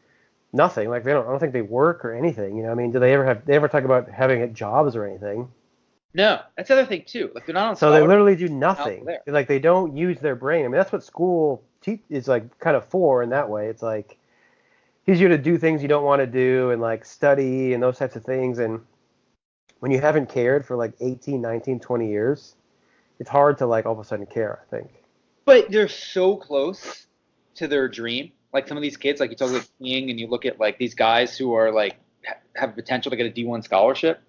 nothing. Like I don't think they work or anything. You know, I mean, do they ever talk about having jobs or anything? No, that's the other thing too. Like they're not on So they scholarship literally do out nothing. there. Like they don't use their brain. I mean, that's what school is like kind of for in that way. It's like teaches you to do things you don't want to do and like study and those types of things. And when you haven't cared for like 18, 19, 20 years, it's hard to like all of a sudden care, I think. But they're so close to their dream. Like some of these kids, like you talk about King, and you look at like these guys who are like have potential to get a D1 scholarship,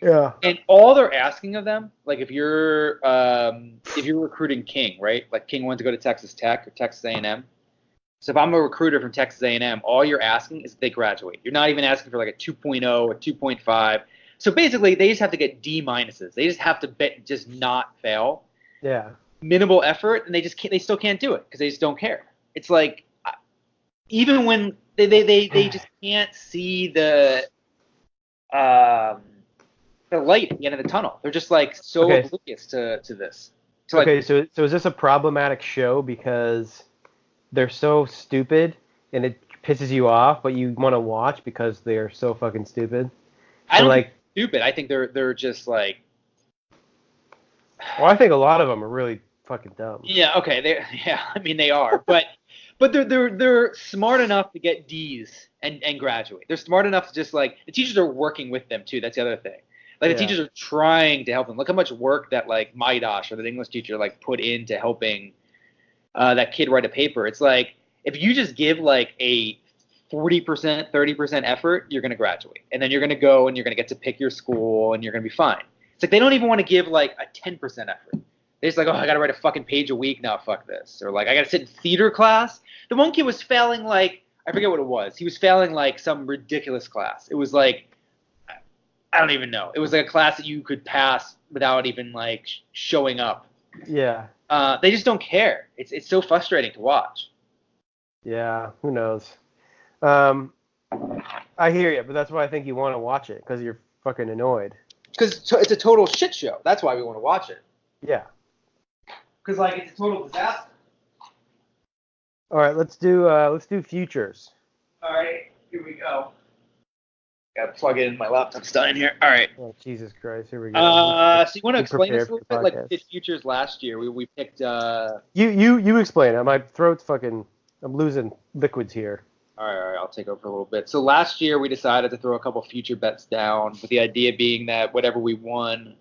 Yeah. and all they're asking of them, like if you're recruiting King, right? Like King wanted to go to Texas Tech or Texas A&M. So if I'm a recruiter from Texas A&M, all you're asking is that they graduate. You're not even asking for like a 2.0 or 2.5. So basically, they just have to get D minuses. They just have to just not fail. Yeah. Minimal effort, and they still can't do it because they just don't care. It's like even when they just can't see the light at the end of the tunnel. They're just like so Okay. oblivious to this. Okay, so is this a problematic show because they're so stupid and it pisses you off, but you want to watch because they're so fucking stupid? I So don't like, think they're stupid. I think they're just like well, I think a lot of them are really fucking dumb. yeah, okay, I mean they are, but they're smart enough to get D's and graduate. They're smart enough to just like the teachers are working with them too. That's the other thing. Like the Yeah. teachers are trying to help them. Look how much work that like Maidash or the English teacher like put into helping that kid write a paper. It's like if you just give like a 40%, 30% effort, you're gonna graduate, and then you're gonna go and you're gonna get to pick your school and you're gonna be fine. It's like they don't even want to give like a 10% effort. They're just like, oh, I gotta write a fucking page a week now. Fuck this. Or like, I gotta sit in theater class. The one kid was failing like I forget what it was. He was failing like some ridiculous class. It was like I don't even know. It was like a class that you could pass without even like showing up. Yeah. They just don't care. It's so frustrating to watch. Yeah. Who knows? Um, I hear you, but that's why I think you want to watch it because you're fucking annoyed. Because it's a total shit show. That's why we want to watch it. Yeah. Because like it's a total disaster. All right, let's do futures. All right, here we go. Got to plug it in. My laptop's dying here. All right. Oh, Jesus Christ, here we go. So you want to Be explain this prepared a little for bit? the Like podcast. we did futures last year. We picked. You explain it. My throat's fucking. I'm losing liquids here. All right. I'll take over for a little bit. So last year we decided to throw a couple future bets down, with the idea being that whatever we won,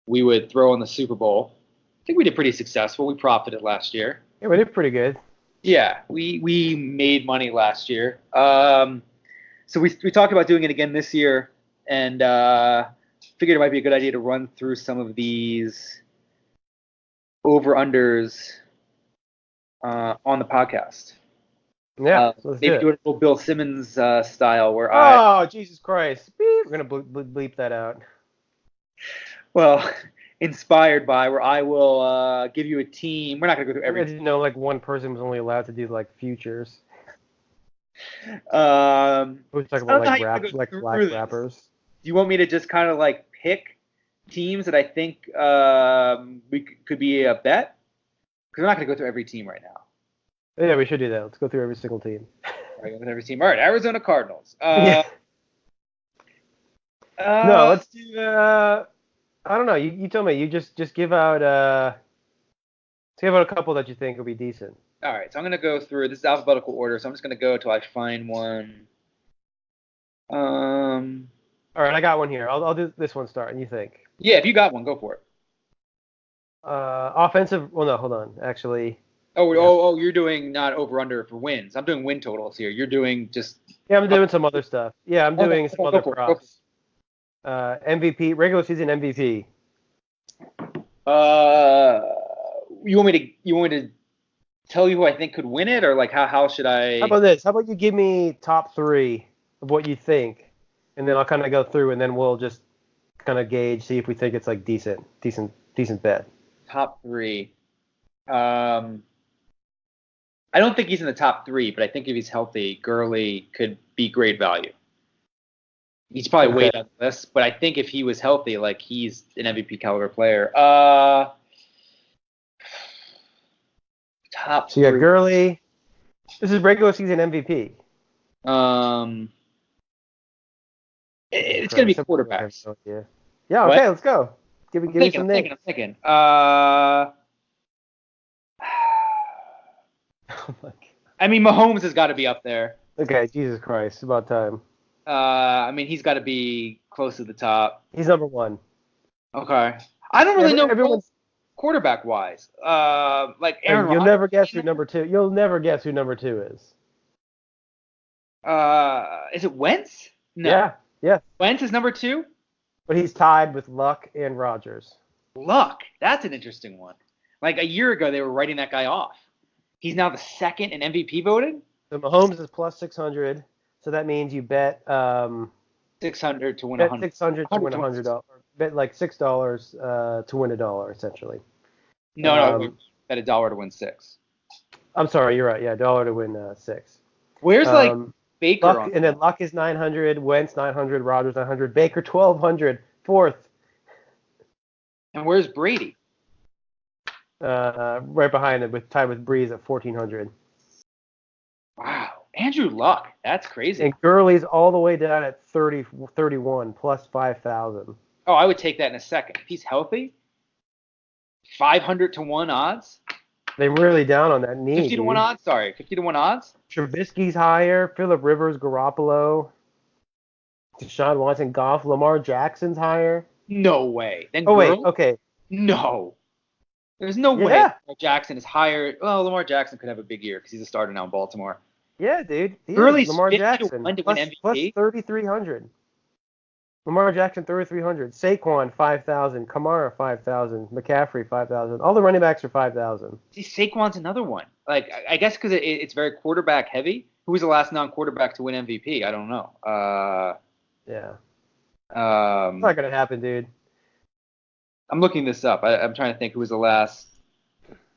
we would throw in the Super Bowl. I think we did pretty successful. We profited last year. Yeah, we did pretty good. Yeah, we made money last year. So we talked about doing it again this year, and figured it might be a good idea to run through some of these over-unders on the podcast. Yeah, let's maybe do do it a little Bill Simmons style where Oh, Jesus Christ. Beep. We're going to bleep that out. well, inspired by where I will give you a team. We're not going to go through I every didn't know like one person was only allowed to do like futures. We were talking I don't about know how like you wanna go black through this. rappers. Do you want me to just kind of like pick teams that I think could be a bet? Because we're not going to go through every team right now. Yeah, we should do that. Let's go through every single team. All right, go with every team. All right, Arizona Cardinals. Yeah. No, let's do. I don't know. You tell me. You just give out. Give out a couple that you think will be decent. All right, so I'm going to go through. This is alphabetical order, so I'm just going to go until I find one. All right, I got one here. I'll do this one start. And you think? Yeah, if you got one, go for it. Offensive. Well, no, hold on. Actually. Oh, you're doing not over under for wins. I'm doing win totals here. You're doing just. Yeah, I'm doing some other stuff. Yeah, I'm doing some other go for it. props. MVP, regular season MVP. You want me to tell you who I think could win it, or like how should I? How about this? How about you give me top 3 of what you think, and then I'll kind of go through, and then we'll just kind of gauge, see if we think it's like decent bet. Top 3. I don't think he's in the top 3, but I think if he's healthy, Gurley could be great value. He's probably way down the list, but I think if he was healthy, like he's an MVP caliber player. Top So you got three. Gurley. This is regular season MVP. It's going to be quarterbacks. Yeah, What? okay, let's go. Give me some names. I'm thinking. Oh my God. I mean, Mahomes has got to be up there. Okay, Jesus Christ, it's about time. I mean, he's got to be close to the top. He's number one. Okay. I don't really know Everyone's quarterback wise. Like Aaron You'll Rodgers. never guess who number two. You'll never guess who number two is. Is it Wentz? No. Yeah. Wentz is number 2? But he's tied with Luck and Rodgers. Luck. That's an interesting one. Like a year ago, they were writing that guy off. He's now the second in MVP voted. So Mahomes is plus 600. So that means you bet 600 to win bet 100. 600 to win $100. Bet like $6 to win $1 essentially. No, bet $1 to win 6. I'm sorry, you're right. Yeah, $1 to win 6. Where's Baker Luck, on? And then Luck is 900, Wentz 900, Rodgers 900, Baker 1200, fourth. And where's Brady? Right behind it, tied with Breeze at 1400. Wow, Andrew Luck. That's crazy. And Gurley's all the way down at 31 plus 5,000. Oh, I would take that in a second. If he's healthy, 500 to 1 odds. They're really down on that knee. 50 to 1 odds. Sorry, 50 to 1 odds. Trubisky's higher. Phillip Rivers, Garoppolo, Deshaun Watson, Goff, Lamar Jackson's higher. No way. Then wait, okay. No. There's no way Lamar Jackson is higher. Well, Lamar Jackson could have a big year because he's a starter now in Baltimore. Yeah, dude. Gurley's Lamar 50 Jackson to 1 to plus, win MVP. plus 3,300. Lamar Jackson 3,300. Saquon 5,000. Kamara 5,000. McCaffrey 5,000. All the running backs are 5,000. See, Saquon's another one. Like I guess because it's very quarterback heavy. Who was the last non-quarterback to win MVP? I don't know. Yeah. It's not gonna happen, dude. I'm looking this up. I'm trying to think who was the last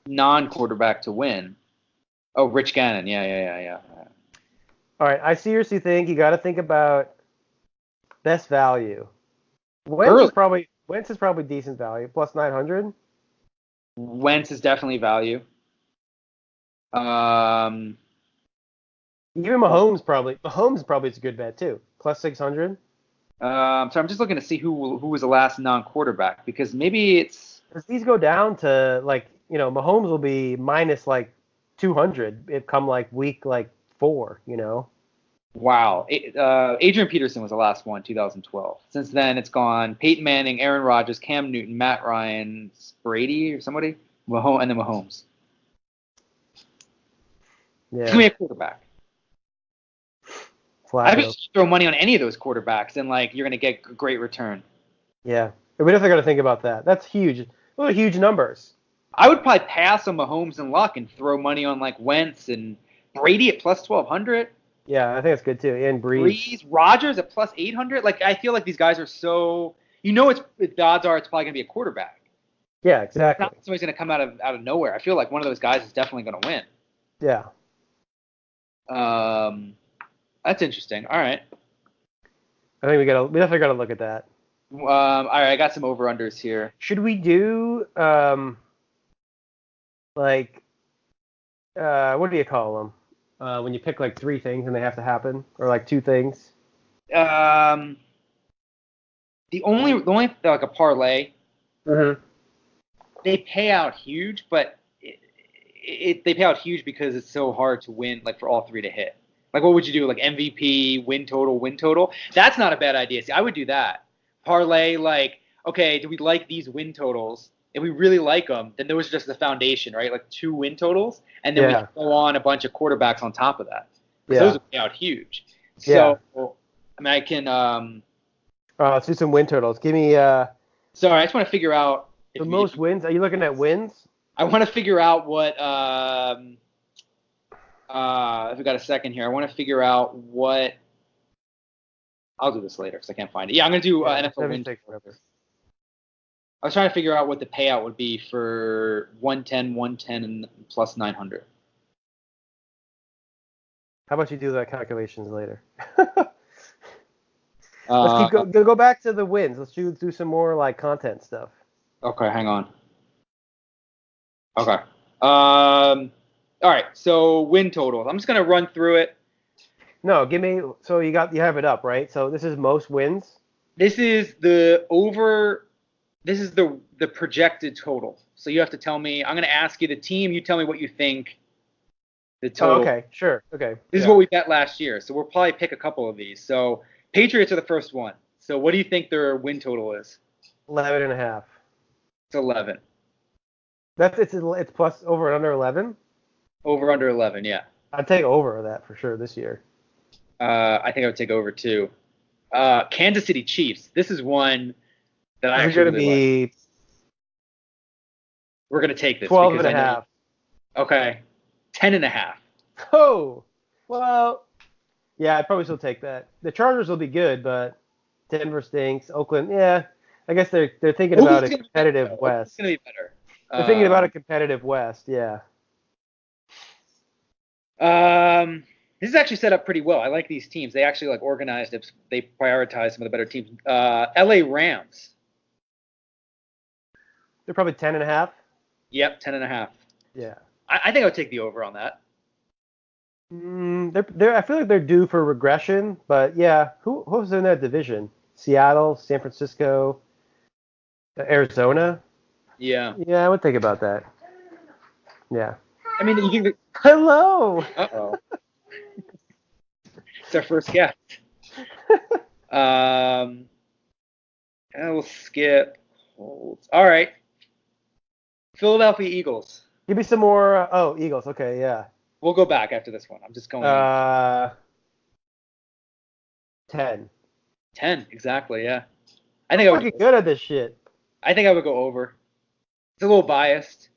non-quarterback to win. Oh, Rich Gannon. Yeah. All right, I seriously think you got to think about best value. Wentz is probably decent value, plus 900. Wentz is definitely value. Even Mahomes probably is a good bet too, plus 600. So I'm just looking to see who was the last non-quarterback because maybe it's. Because these go down to Mahomes will be minus like 200 if come like week 4, Wow. Adrian Peterson was the last one, 2012. Since then, it's gone Peyton Manning, Aaron Rodgers, Cam Newton, Matt Ryan, Brady or somebody, and then Mahomes. Yeah. Give me a quarterback. Flacco. I would throw money on any of those quarterbacks, and you're going to get a great return. Yeah. We definitely got to think about that. That's huge. Those are huge numbers. I would probably pass on Mahomes and Luck and throw money on Wentz and Brady at plus 1,200. Yeah, I think that's good too. And Breeze. Rodgers at plus 800. I feel like these guys are so. The odds are it's probably going to be a quarterback. Yeah, exactly. It's not somebody's going to come out of nowhere. I feel like one of those guys is definitely going to win. Yeah. That's interesting. All right. I think we definitely got to look at that. All right, I got some over-unders here. Should we do what do you call them? When you pick 3 things and they have to happen, or 2 things? The only a parlay. Mm-hmm. They pay out huge, but they pay out huge because it's so hard to win. For all 3 to hit. What would you do? MVP, win total? That's not a bad idea. See, I would do that. Parlay, okay, do we like these win totals? If we really like them, then those are just the foundation, right? 2 win totals, and then we can go on a bunch of quarterbacks on top of that. Yeah. Those would pay out huge. So, I mean, I can. Let's do some win totals. Give me. Sorry, I just want to figure out. The most wins? Are you looking at wins? I want to figure out what. If we got a second here, I want to figure out what. I'll do this later because I can't find it. Yeah, I'm going to do NFL win. Whatever. I was trying to figure out what the payout would be for 110, and plus 900. How about you do that calculations later? Let's go back to the wins. Let's do some more content stuff. Okay, hang on. Okay. All right, so win totals. I'm just gonna run through it. No, give me. So you have it up, right? So this is most wins. This is the over. This is the projected total. So you have to tell me. I'm gonna ask you the team. You tell me what you think the Oh, total. okay, sure, okay, This is yeah, what we bet last year. So we'll probably pick a couple of these. So Patriots are the first one. So what do you think their win total is? 11.5. It's 11. It's plus over and under 11. Over under 11. Yeah. I'd take over that for sure this year. I think I would take over too. Kansas City Chiefs. This is one that I This is actually going to really like. be We're gonna take this 12 because and a I know. half. Okay. 10.5. Oh, well, yeah, I'd probably still take that. The Chargers will be good, but Denver stinks. Oakland, yeah. I guess they're thinking about a Oakland's gonna be competitive better. Oakland's West. gonna be better. They're thinking about a competitive West, yeah. This is actually set up pretty well. I like these teams. They actually like organized it. They prioritize some of the better teams. LA Rams. They're probably 10.5. Yep, 10.5. Yeah. I think I would take the over on that. I feel like they're due for regression, but yeah, who's in that division? Seattle, San Francisco, Arizona. Yeah. Yeah, I would think about that. Yeah. I mean, you think. Hello. Uh-oh. It's our first guest. And we'll skip Colts. All right. Philadelphia Eagles. Give me some more. Oh, Eagles. Okay, yeah. We'll go back after this one. I'm just going 10. 10, exactly, yeah. I think I I'm fucking good at this shit. I think I would go over. It's a little biased.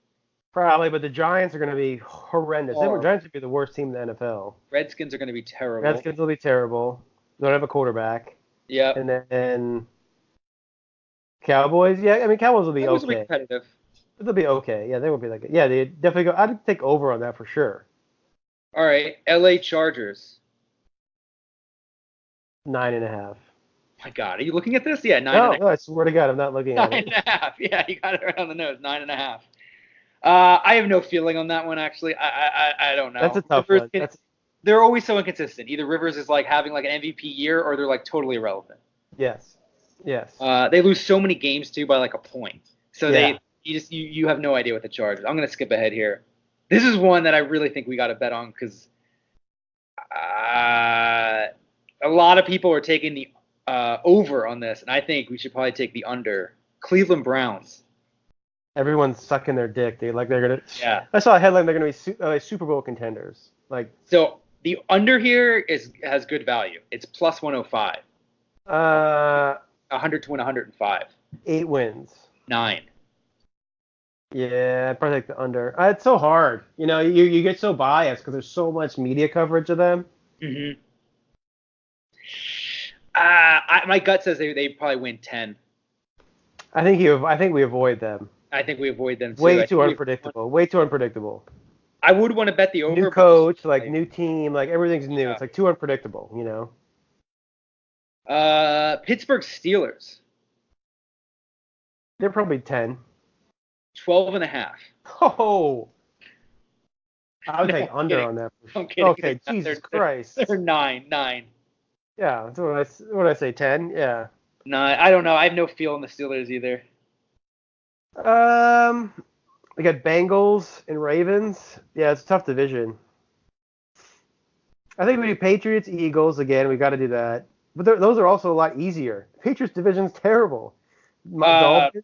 Probably, but the Giants are going to be horrendous. The Oh. Giants would be the worst team in the NFL. Redskins are going to be terrible. Redskins will be terrible. Don't have a quarterback. Yep. And then Cowboys. Yeah, I mean Cowboys will be Cowboys will be okay. competitive. They'll be okay. Yeah, they won't be like. Yeah, they definitely go. I'd take over on that for sure. All right, LA Chargers. 9.5. My God, are you looking at this? Yeah, 9 No, and a no, I swear to God, I'm not looking at half. it. 9.5. Yeah, you got it right on the nose. 9.5. I have no feeling on that one actually. I don't know. That's a tough Rivers one. They're always so inconsistent. Either Rivers is like having like an MVP year, or they're like totally irrelevant. Yes. They lose so many games too by like a point. So Yeah. you have no idea what the Chargers. I'm gonna skip ahead here. This is one that I really think we got to bet on because a lot of people are taking the over on this, and I think we should probably take the under. Cleveland Browns. Everyone's sucking their dick. They're gonna. Yeah. I saw a headline. They're gonna be Super Bowl contenders. Like. So the under here has good value. It's plus 105. 100 to win 105. 8 wins. 9. Yeah, I'd probably take the under. It's so hard. You know, you get so biased because there's so much media coverage of them. Mm-hmm. My gut says they probably win 10. I think we avoid them. I think we avoid them too. Way too unpredictable. Way too unpredictable. I would want to bet the over. New coach, like new team, like everything's new. Yeah. It's like too unpredictable, you know. Pittsburgh Steelers. They're probably 10. 12.5. Oh. I would No, take I'm under kidding. on that. I'm kidding. Okay, Jesus Christ. They're 9. Yeah, that's what I say, 10. Yeah. 9. I don't know. I have no feel in the Steelers either. We got Bengals and Ravens. Yeah, it's a tough division. I think we do Patriots, Eagles again. We got to do that. But those are also a lot easier. Patriots division's terrible.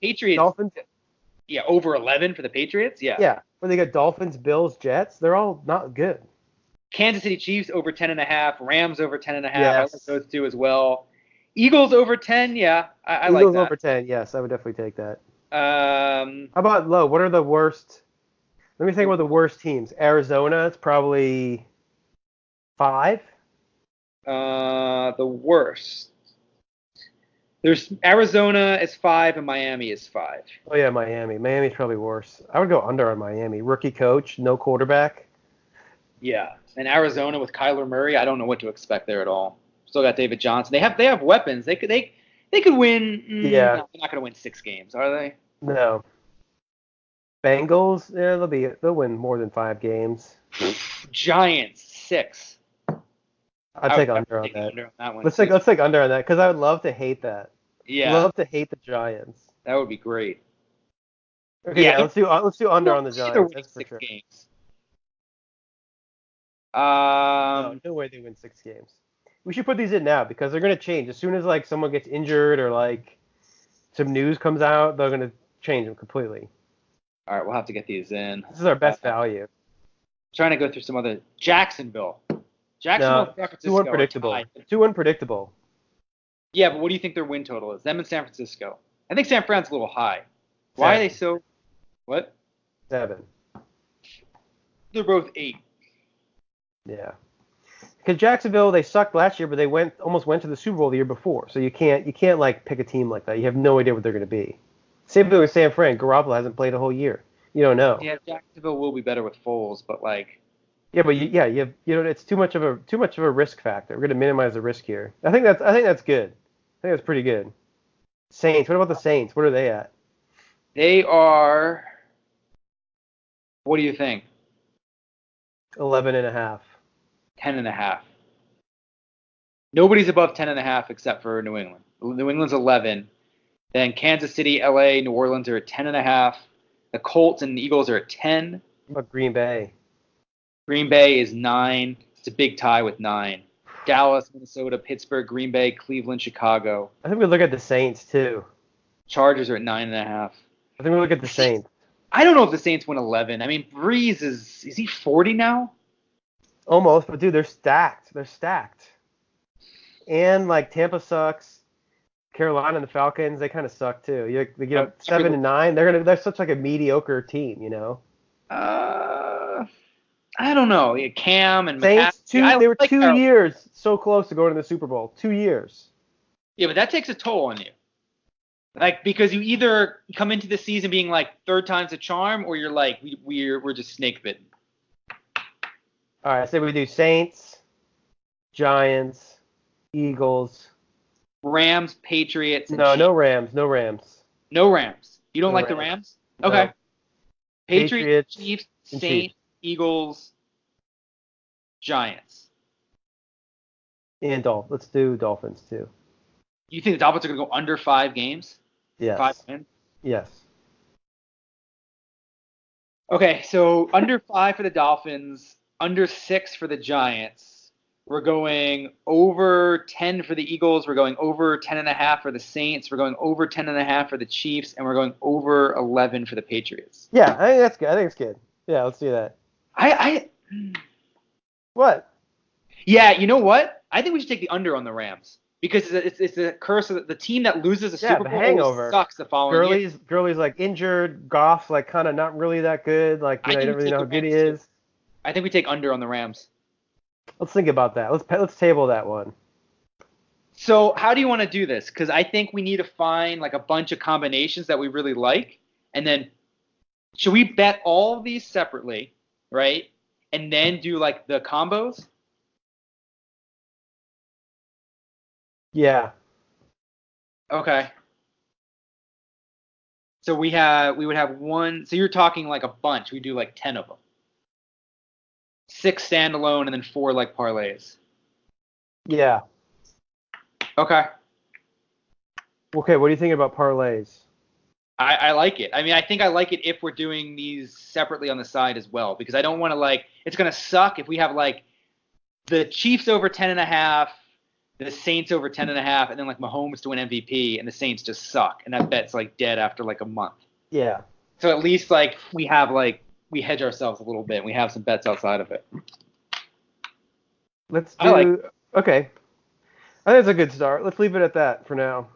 Patriots. Dolphins. Yeah, over 11 for the Patriots. Yeah. Yeah, where they got Dolphins, Bills, Jets. They're all not good. Kansas City Chiefs over 10.5. Rams over 10.5. Yes. I like those two as well. Eagles over 10. Yeah, I like Eagles that. over 10. Yes, I would definitely take that. How about low? What are the worst? Let me think about the worst teams. Arizona, it's probably 5. The worst. There's Arizona is 5 and Miami is 5. Oh yeah, Miami. Miami's probably worse. I would go under on Miami. Rookie coach, no quarterback. Yeah, and Arizona with Kyler Murray, I don't know what to expect there at all. Still got David Johnson. They have weapons. They could win. Yeah. No, they're not going to win 6 games, are they? No. Bengals, yeah, they'll win more than 5 games. Giants 6. I'd I would take under on take that. under on that one Let's too. take under on that because I would love to hate that. Yeah, Love to hate the Giants. that would be great. Okay, Yeah, yeah, let's do under on the they're Giants. winning That's for 6 sure. games. No, no way they win 6 games. We should put these in now because they're gonna change as soon as like someone gets injured or like some news comes out. They're gonna change them completely. All right, we'll have to get these in. This is our best value. Trying to go through some other Jacksonville. Jacksonville, No, and San too Francisco are unpredictable. tied. Too unpredictable. Yeah, but what do you think their win total is? Them and San Francisco. I think San Fran's a little high. Why are they so? What? 7. They're both 8. Yeah. Because Jacksonville, they sucked last year, but they almost went to the Super Bowl the year before. So you can't like pick a team like that. You have no idea what they're going to be. Same thing with San Fran. Garoppolo hasn't played a whole year. You don't know. Yeah, Jacksonville will be better with Foles, but like. Yeah, but it's too much of a risk factor. We're going to minimize the risk here. I think that's good. I think that's pretty good. Saints. What about the Saints? What are they at? They are. What do you think? 11.5. 10.5. Nobody's above 10.5 except for New England. New England's 11. Then Kansas City, LA, New Orleans are at 10.5. The Colts and the Eagles are at 10. What about Green Bay? Green Bay is 9. It's a big tie with 9. Dallas, Minnesota, Pittsburgh, Green Bay, Cleveland, Chicago. I think we look at the Saints too. Chargers are at 9.5. I think we look at the Saints. I don't know if the Saints win 11. I mean, Breeze is he 40 now? Almost, but dude, they're stacked. They're stacked. And like Tampa sucks. Carolina and the Falcons, they kind of suck too. They get up 7-9. They're such like a mediocre team, you know. I don't know. Yeah, Cam and Saints, they were like 2 years so close to going to the Super Bowl. 2 years. Yeah, but that takes a toll on you. Like, because you either come into the season being like third time's a charm, or you're like we're just snake bitten. All right, I say we do Saints, Giants, Eagles. Rams, Patriots. And No, Chiefs. no Rams. No Rams. No Rams. You don't No like the Rams. Rams? Okay. No. Patriots, Chiefs, and Saints, Chiefs. Eagles, Giants. And Dolphins. Let's do Dolphins too. You think the Dolphins are going to go under 5 games? Yes. 5 wins? Yes. Okay, so under 5 for the Dolphins, under 6 for the Giants. We're going over 10 for the Eagles. We're going over 10.5 for the Saints. We're going over 10.5 for the Chiefs, and we're going over 11 for the Patriots. Yeah, I think that's good. I think it's good. Yeah, let's do that. What? Yeah, you know what? I think we should take the under on the Rams because it's a curse of the team that loses the Super Bowl hangover. sucks the following year. Gurley's like injured. Goff's like kind of not really that good. Like you don't really know how good he is. I think we take under on the Rams. Let's think about that. Let's table that one. So how do you want to do this? Because I think we need to find like a bunch of combinations that we really like, and then should we bet all of these separately, right? And then do like the combos? Yeah. Okay. So we would have one. So you're talking like a bunch. We do like 10 of them. 6 standalone and then 4 like parlays. Yeah. Okay. Okay, what do you think about parlays? I like it. I mean, I think I like it if we're doing these separately on the side as well, because I don't want to like, it's going to suck if we have like the Chiefs over 10.5, the Saints over 10.5, and then like Mahomes to win MVP and the Saints just suck. And that bet's like dead after like a month. Yeah. So at least like we have like, we hedge ourselves a little bit and we have some bets outside of it. Let's do, okay. I think it's a good start. Let's leave it at that for now.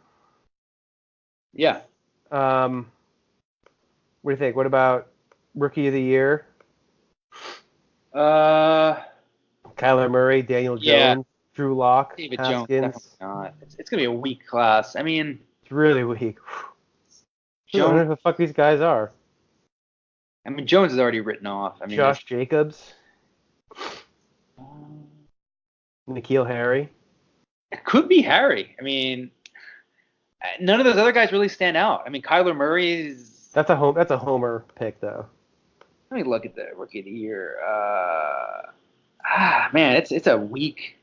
Yeah. What do you think? What about Rookie of the Year? Kyler Murray, Daniel Jones, Drew Lock, David Haskins. Jones. Not. It's gonna be a weak class. I mean, it's really weak. I don't know who the fuck these guys are. I mean, Jones is already written off. I mean, Josh Jacobs, N'Keal Harry. It could be Harry. I mean, none of those other guys really stand out. I mean, Kyler Murray is That's a homer pick though. Let me look at the rookie of the year. Man, it's a weak.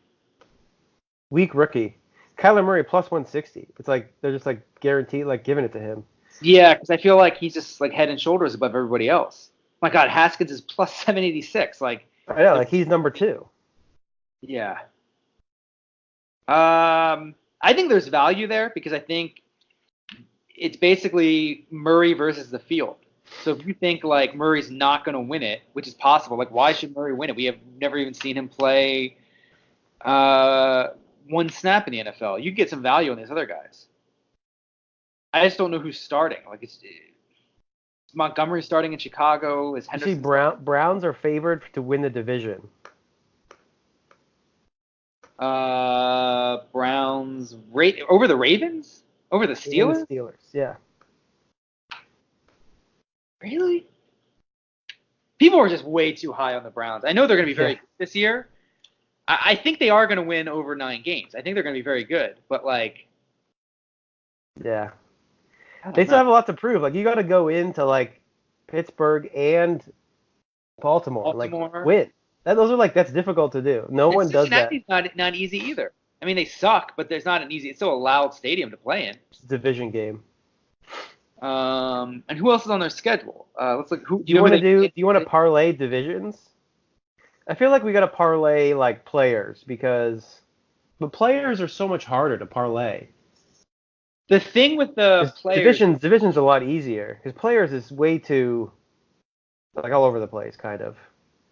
Weak rookie. Kyler Murray plus 160. It's like they're just like guaranteed like giving it to him. Yeah, because I feel like he's just like head and shoulders above everybody else. My God, Haskins is plus 786. Like, I know, like he's number 2. yeah. I think there's value there because I think it's basically Murray versus the field. So if you think like Murray's not going to win it, which is possible, like why should Murray win it? We have never even seen him play one snap in the NFL. You get some value on these other guys. I just don't know who's starting. Like it's Montgomery starting in Chicago. Is Henderson? You see, Browns are favored to win the division. Browns over the Ravens? Over the Steelers? The Steelers, yeah. Really? People are just way too high on the Browns. I know they're going to be very good this year. I think they are going to win over 9 games. I think they're going to be very good. But, like... Yeah. They still have a lot to prove. Like, you got to go into, like, Pittsburgh and Baltimore. Like, win. That's difficult to do. No one does that. Cincinnati's not easy either. I mean, they suck, but there's not an easy... It's still a loud stadium to play in. It's a division game. And who else is on their schedule? Let's look. Do you want to parlay divisions? I feel like we got to parlay like players because the players are so much harder to parlay. The thing with the players, divisions a lot easier because players is way too like all over the place, kind of.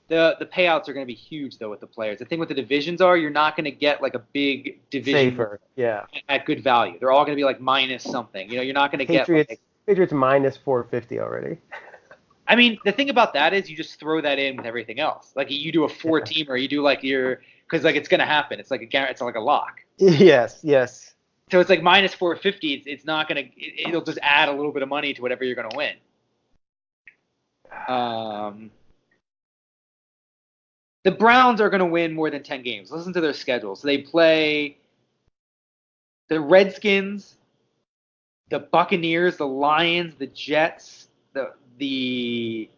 The payouts are going to be huge though with the players. The thing with the divisions are you're not going to get like a big division safer, yeah, at good value. They're all going to be like minus something. You know, you're not going to get Patriots minus 450 already. I mean, the thing about that is you just throw that in with everything else. Like you do a 4-teamer, you do like because like it's going to happen. It's like it's like a lock. Yes. So it's like minus 450. It's not going to. It'll just add a little bit of money to whatever you're going to win. The Browns are going to win more than 10 games. Listen to their schedule. So they play the Redskins, the Buccaneers, the Lions, the Jets, the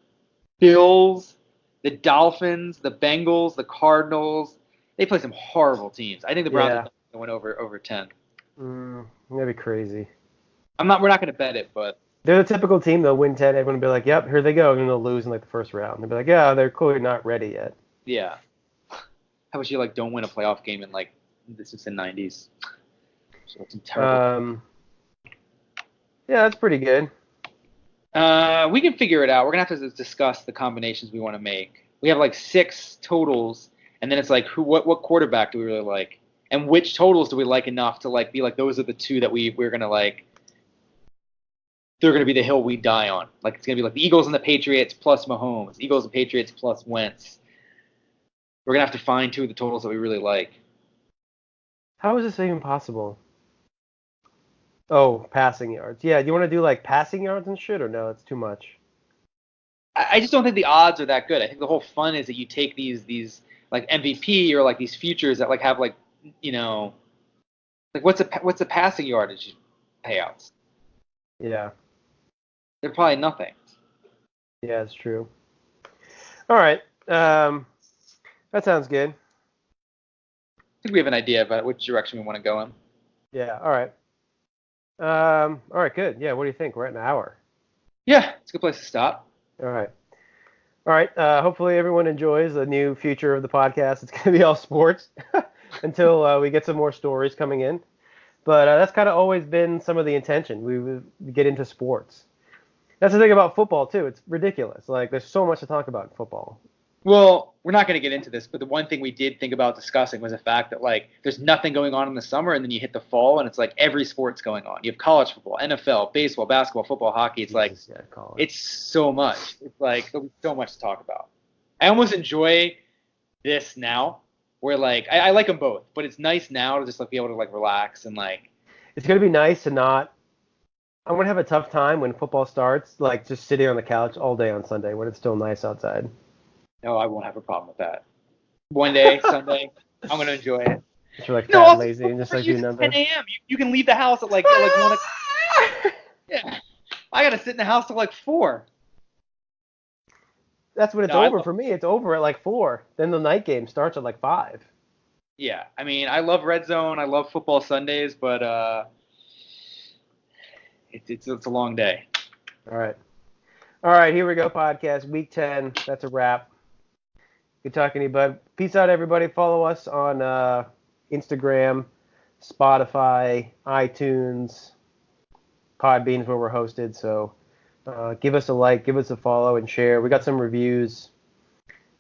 Bills, the Dolphins, the Bengals, the Cardinals. They play some horrible teams. I think the Browns are going to win over 10. That'd be crazy. We're not going to bet it, but they're the typical team. They'll win 10. Everyone will be like, "Yep, here they go," and then they'll lose in like the first round. They'll be like, "Yeah, they're clearly not ready yet." Yeah. How about you like don't win a playoff game in like this is the 90s? So it's terrible. Yeah, that's pretty good. We can figure it out. We're gonna have to discuss the combinations we want to make. We have like 6 totals, and then it's like what quarterback do we really like, and which totals do we like enough to like be like those are the 2 that we're gonna like. They're gonna be the hill we die on. Like it's gonna be like the Eagles and the Patriots plus Mahomes, Eagles and Patriots plus Wentz. We're gonna have to find 2 of the totals that we really like. How is this even possible? Oh, passing yards. Yeah, do you want to do like passing yards and shit, or no? It's too much. I just don't think the odds are that good. I think the whole fun is that you take these like MVP or like these futures that like have like like what's a passing yardage payouts? Yeah. They're probably nothing. Yeah, it's true. All right. That sounds good. I think we have an idea about which direction we want to go in. Yeah. All right. All right. Good. Yeah. What do you think? We're at an hour. Yeah, it's a good place to stop. All right. Hopefully everyone enjoys the new future of the podcast. It's going to be all sports until we get some more stories coming in. But that's kind of always been some of the intention. We would get into sports. That's the thing about football too. It's ridiculous. Like there's so much to talk about in football. Well, we're not going to get into this, but the one thing we did think about discussing was the fact that like there's nothing going on in the summer, and then you hit the fall, and it's like every sport's going on. You have college football, NFL, baseball, basketball, football, hockey. It's it's so much. It's like there'll be so much to talk about. I almost enjoy this now, where like I like them both, but it's nice now to just like be able to like relax and like. It's gonna be nice to not. I'm gonna have a tough time when football starts, like just sitting on the couch all day on Sunday when it's still nice outside. No, I won't have a problem with that. One day, Sunday, I'm gonna enjoy it. You're like fat and lazy and just like do nothing. 10 a.m. You can leave the house at like 1 o'clock. Yeah, I got to sit in the house till like 4. That's when it's No, over for me. It's over at like 4. Then the night game starts at like 5. Yeah, I mean, I love Red Zone. I love football Sundays, but it's a long day. All right, here we go, podcast. Week 10. That's a wrap. Good talking to you, bud. Peace out, everybody. Follow us on Instagram, Spotify, iTunes, Podbean's where we're hosted. So give us a like, give us a follow, and share. We got some reviews.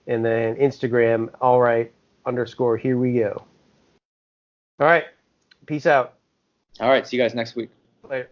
And then Instagram, _, here we go. All right. Peace out. All right, see you guys next week. Later.